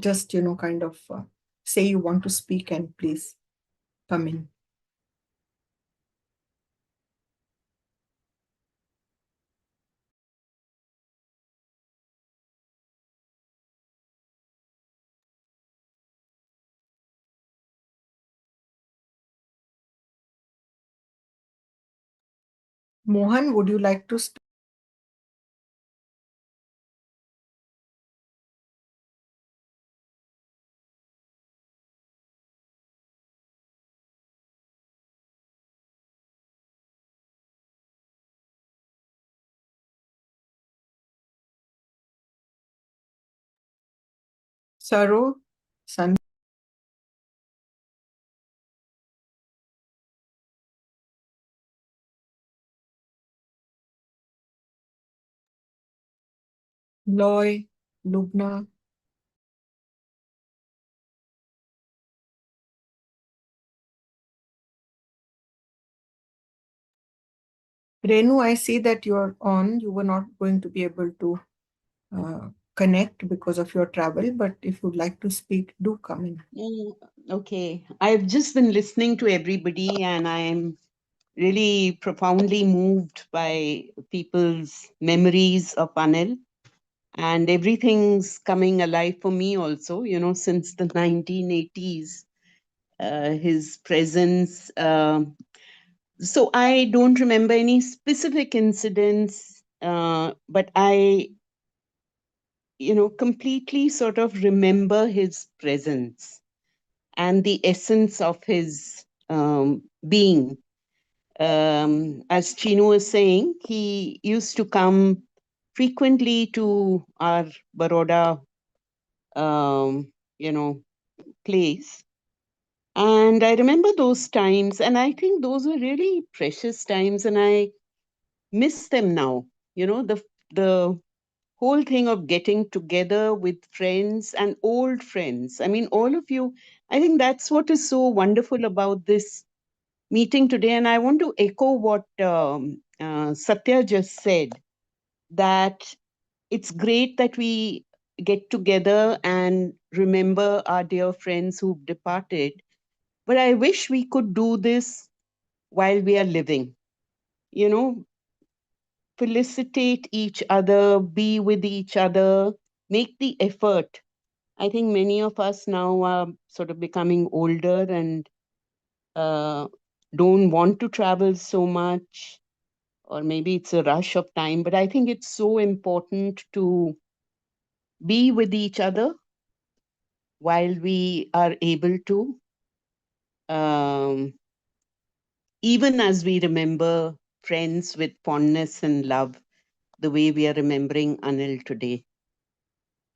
just kind of say you want to speak and please come in. Mohan, would you like to speak? Saro, Sun. Loy, Lubna. Renu, I see that you're on. You were not going to be able to connect because of your travel, but if you'd like to speak, do come in. Okay. I've just been listening to everybody and I'm really profoundly moved by people's memories of Anil. And everything's coming alive for me also, since the 1980s, his presence. So I don't remember any specific incidents, but I, completely sort of remember his presence and the essence of his being. As Chinu was saying, he used to come frequently to our Baroda, place. And I remember those times, and I think those were really precious times, and I miss them now. The whole thing of getting together with friends and old friends. I mean, all of you, I think that's what is so wonderful about this meeting today. And I want to echo what Satya just said, that it's great that we get together and remember our dear friends who've departed. But I wish we could do this while we are living. You know, felicitate each other, be with each other, make the effort. I think many of us now are sort of becoming older and don't want to travel so much, or maybe it's a rush of time, but I think it's so important to be with each other while we are able to, even as we remember friends with fondness and love, the way we are remembering Anil today.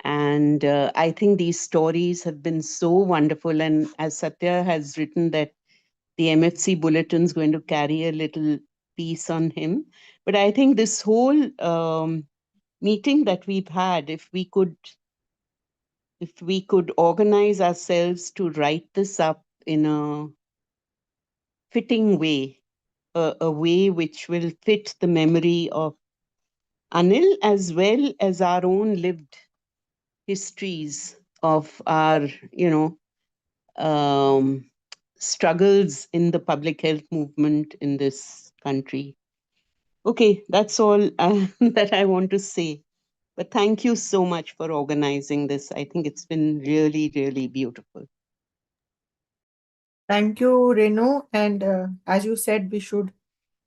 And I think these stories have been so wonderful. And as Satya has written, that the MFC bulletin is going to carry a little piece on him. But I think this whole meeting that we've had, if we could organize ourselves to write this up in a fitting way, a way which will fit the memory of Anil as well as our own lived histories of our, struggles in the public health movement in this country. Okay, that's all that I want to say. But thank you so much for organizing this. I think it's been really, really beautiful. Thank you, Renu. And as you said, we should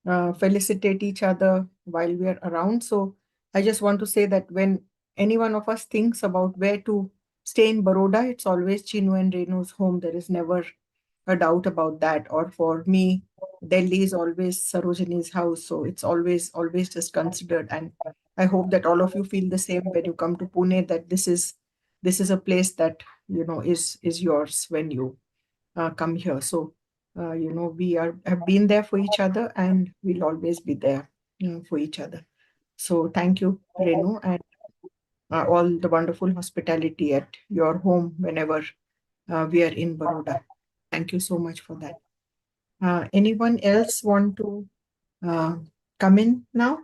felicitate each other while we are around. So I just want to say that when any one of us thinks about where to stay in Baroda, it's always Chinu and Renu's home. There is never a doubt about that. Or for me, Delhi is always Sarojini's house. So it's always just considered. And I hope that all of you feel the same when you come to Pune, that this is a place that is yours when you come here. So we have been there for each other, and we'll always be there for each other. So thank you, Renu, and all the wonderful hospitality at your home whenever we are in Baroda. Thank you so much for that. Anyone else want to come in now?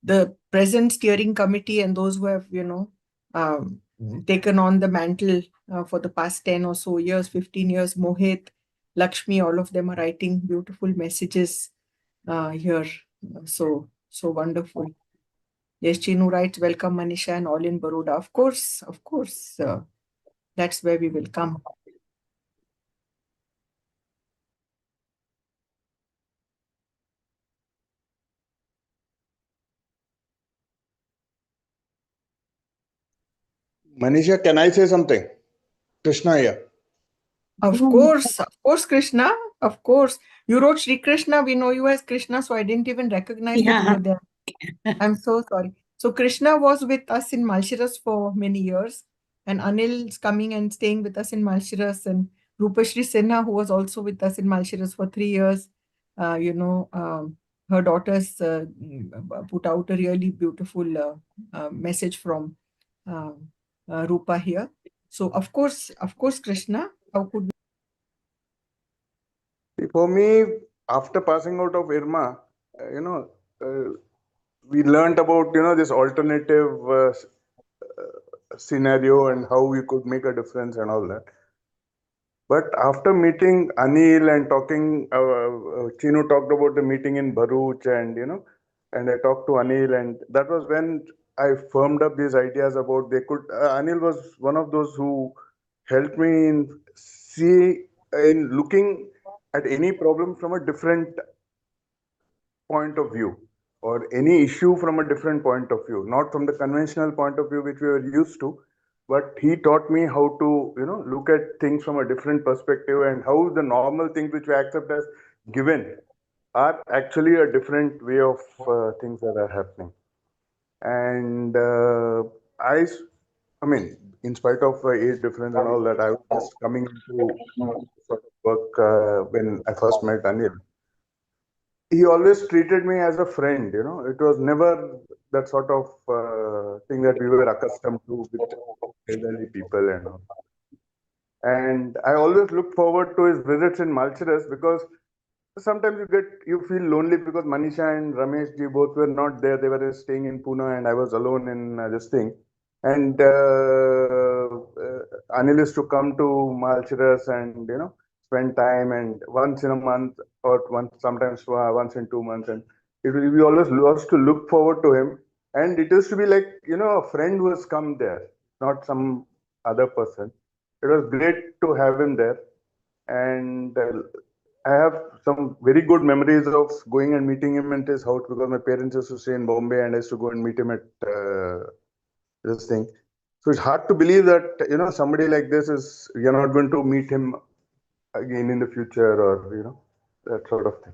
The present steering committee and those who have taken on the mantle for the past 10 or so years, 15 years, Mohit, Lakshmi, all of them are writing beautiful messages here. So wonderful. Yes, Chinu writes, welcome Manisha and all in Baroda. Of course, that's where we will come. Manisha, can I say something? Krishna here. Of course, Krishna. Of course. You wrote Shri Krishna. We know you as Krishna, so I didn't even recognize that you were there. I'm so sorry. So Krishna was with us in Malshiras for many years, and Anil's coming and staying with us in Malshiras, and Rupashri Sinha, who was also with us in Malshiras for 3 years. Her daughters put out a really beautiful message from Rupa here. So of course, Krishna, how could we? For me, after passing out of Irma, we learned about this alternative scenario and how we could make a difference and all that. But after meeting Anil and talking, Chinu talked about the meeting in Bharuch, and and I talked to Anil, and that was when I firmed up these ideas about they could. Anil was one of those who helped me in looking at any problem from a different point of view, or any issue from a different point of view, not from the conventional point of view which we were used to, but he taught me how to look at things from a different perspective, and how the normal things which we accept as given are actually a different way of things that are happening. And I mean, in spite of age difference and all that, I was just coming into sort of work when I first met Anil. He always treated me as a friend, you know. It was never that sort of thing that we were accustomed to with elderly people and all. And I always look forward to his visits in Malchiras because sometimes you feel lonely because Manisha and Ramesh ji both were not there. They were staying in Pune and I was alone in this thing. And Anil used to come to Malchiras and spend time, and once in a month or sometimes once in 2 months, and we always used to look forward to him. And it used to be like a friend who has come there, not some other person. It was great to have him there, and I have some very good memories of going and meeting him at his house because my parents used to stay in Bombay and I used to go and meet him at this thing. So it's hard to believe that somebody like this we are not going to meet him again in the future, or that sort of thing.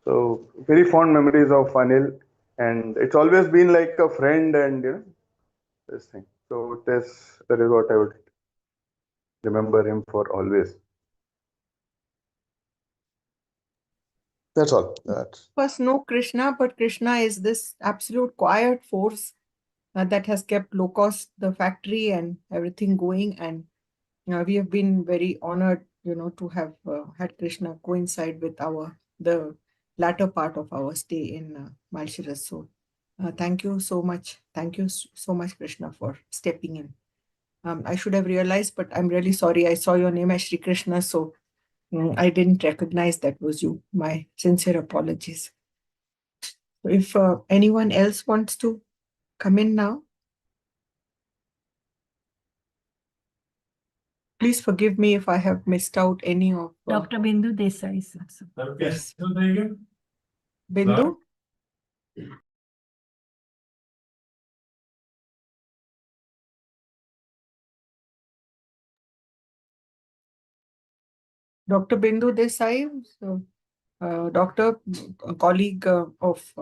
So very fond memories of Anil, and it's always been like a friend and this thing. So that is what I would remember him for always. That's all. First, no Krishna, but Krishna is this absolute quiet force that has kept low cost, the factory and everything going. And we have been very honored, to have had Krishna coincide with the latter part of our stay in Malchiras. So thank you so much. Thank you so much, Krishna, for stepping in. I should have realized, but I'm really sorry. I saw your name as Shri Krishna, so I didn't recognize that was you. My sincere apologies. If anyone else wants to come in now, please forgive me if I have missed out any of Dr. Bindu Desai is also. Yes. Bindu? Dr. Bindu Desai, so, doctor, a colleague of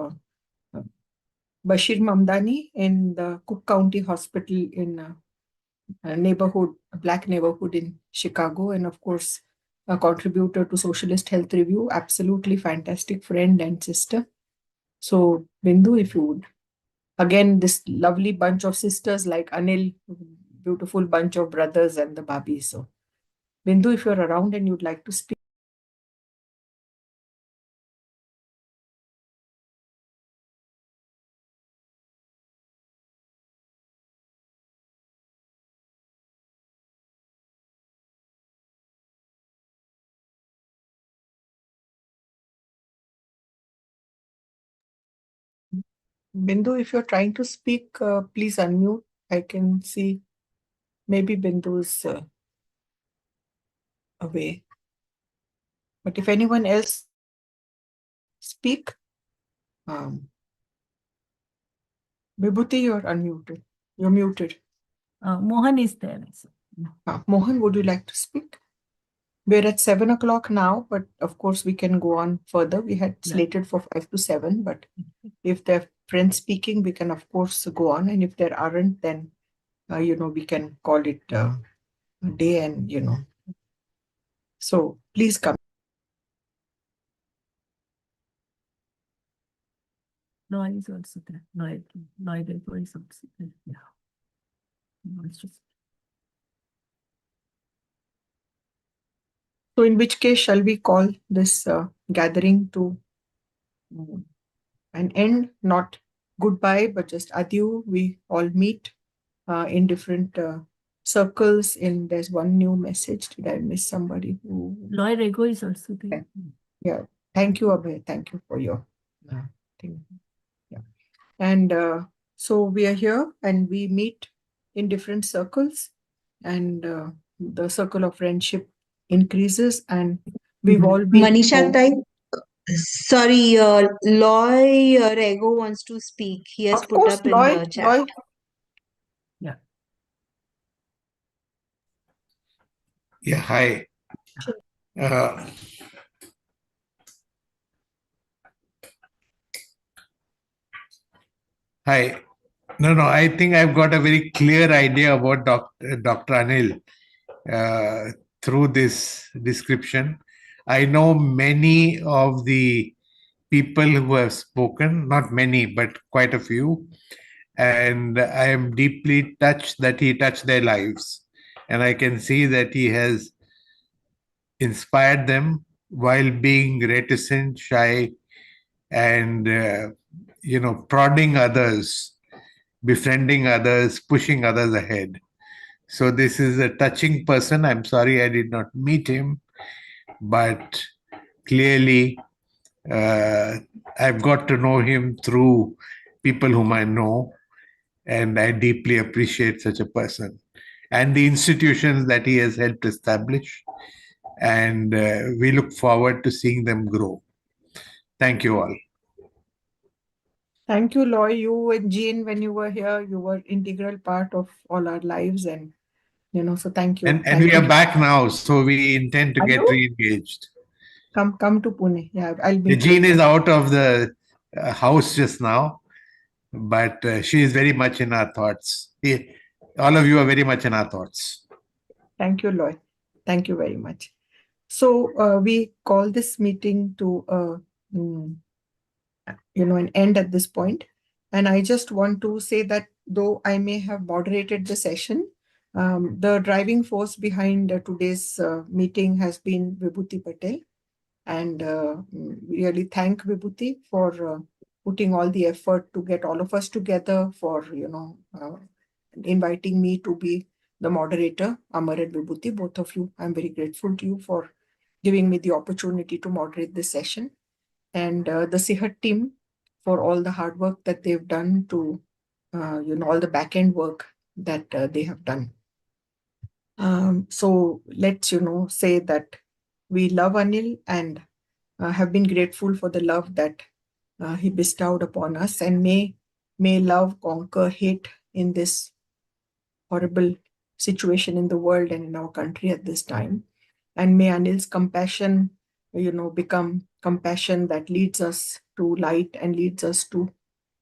Bashir Mamdani in the Cook County Hospital in a black neighborhood in Chicago, and of course, a contributor to Socialist Health Review, absolutely fantastic friend and sister. So, Bindu, if you would. Again, this lovely bunch of sisters like Anil, beautiful bunch of brothers and the Babi. So, Bindu, if you're around and you'd like to speak. Bindu, if you're trying to speak, please unmute. I can see maybe Bindu is away. But if anyone else speak, Vibhuti, you're unmuted. You're muted. Mohan is there. Mohan, would you like to speak? We're at 7 o'clock now, but of course we can go on further. We had slated for 5 to 7, but if there are friends speaking, we can of course go on. And if there aren't, then, we can call it a day and, So please come. Noy is also there. Noy is also there. Yeah. So in which case shall we call this gathering to an end, not goodbye, but just adieu. We all meet in different circles. There's one new message. Did I miss somebody? Loy Rego is also there. Yeah. Thank you, Abhay. Thank you for your thing. Yeah. And so we are here and we meet in different circles, and the circle of friendship increases, and we've all been. Manisha Tai, sorry, Loy Rego wants to speak. He has Of put course, up in Loy, the chat. Yeah. Yeah, hi. Hi. No, I think I've got a very clear idea about Dr. Anil through this description. I know many of the people who have spoken, not many, but quite a few. And I am deeply touched that he touched their lives. And I can see that he has inspired them while being reticent, shy, and, prodding others, befriending others, pushing others ahead. So this is a touching person. I'm sorry I did not meet him, but clearly I've got to know him through people whom I know, and I deeply appreciate such a person and the institutions that he has helped establish, and we look forward to seeing them grow. Thank you all. Thank you, Loy. You and Jean, when you were here, you were integral part of all our lives, and so thank you. And Thank we you. are back now, so we intend to Are get you? re-engaged. Come to Pune. Yeah, I'll be. Jean is out of the house just now, but she is very much in our thoughts. All of you are very much in our thoughts. Thank you, Loy. Thank you very much. So we call this meeting to an end at this point. And I just want to say that though I may have moderated the session, the driving force behind today's meeting has been Vibhuti Patel. And we really thank Vibhuti for putting all the effort to get all of us together, for inviting me to be the moderator. Amar and Vibhuti, both of you, I'm very grateful to you for giving me the opportunity to moderate this session. And the CEHAT team for all the hard work that they've done to, all the back-end work that they have done. So let's, say that we love Anil and have been grateful for the love that he bestowed upon us, and may love conquer hate in this horrible situation in the world and in our country at this time. And may Anil's compassion, become compassion that leads us to light and leads us to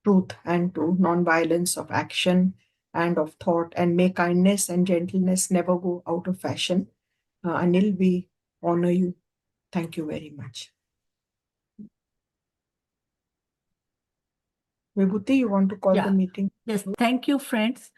truth and to non-violence of action and of thought. And may kindness and gentleness never go out of fashion. Anil, we honor you. Thank you very much. Vibhuti, you want to call the meeting? Yes, thank you, friends.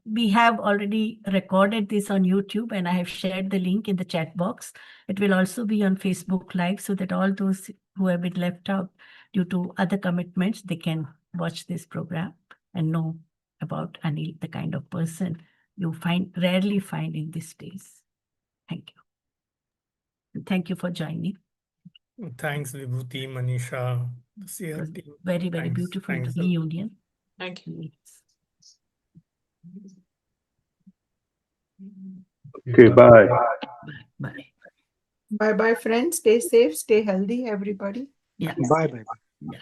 We have already recorded this on YouTube, and I have shared the link in the chat box. It will also be on Facebook Live, so that all those who have been left out due to other commitments, they can watch this program and know about Anil, the kind of person you rarely find in these days. Thank you. And thank you for joining. Thanks, Vibhuti, Manisha, the CEHAT team. Very, very beautiful reunion. Thank you. Okay, bye. Bye. Bye, friends. Stay safe, stay healthy, everybody. Yeah. Bye. Yeah.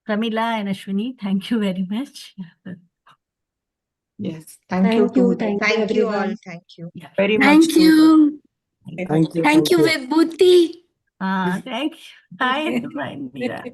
Pramila and Ashwini, thank you very much. Yes. Thank you. Thank you all. Thank you. Yeah. Very much. Thank you. Thank you. Thank you, Vibhuti. Thank you. Hi, Mira.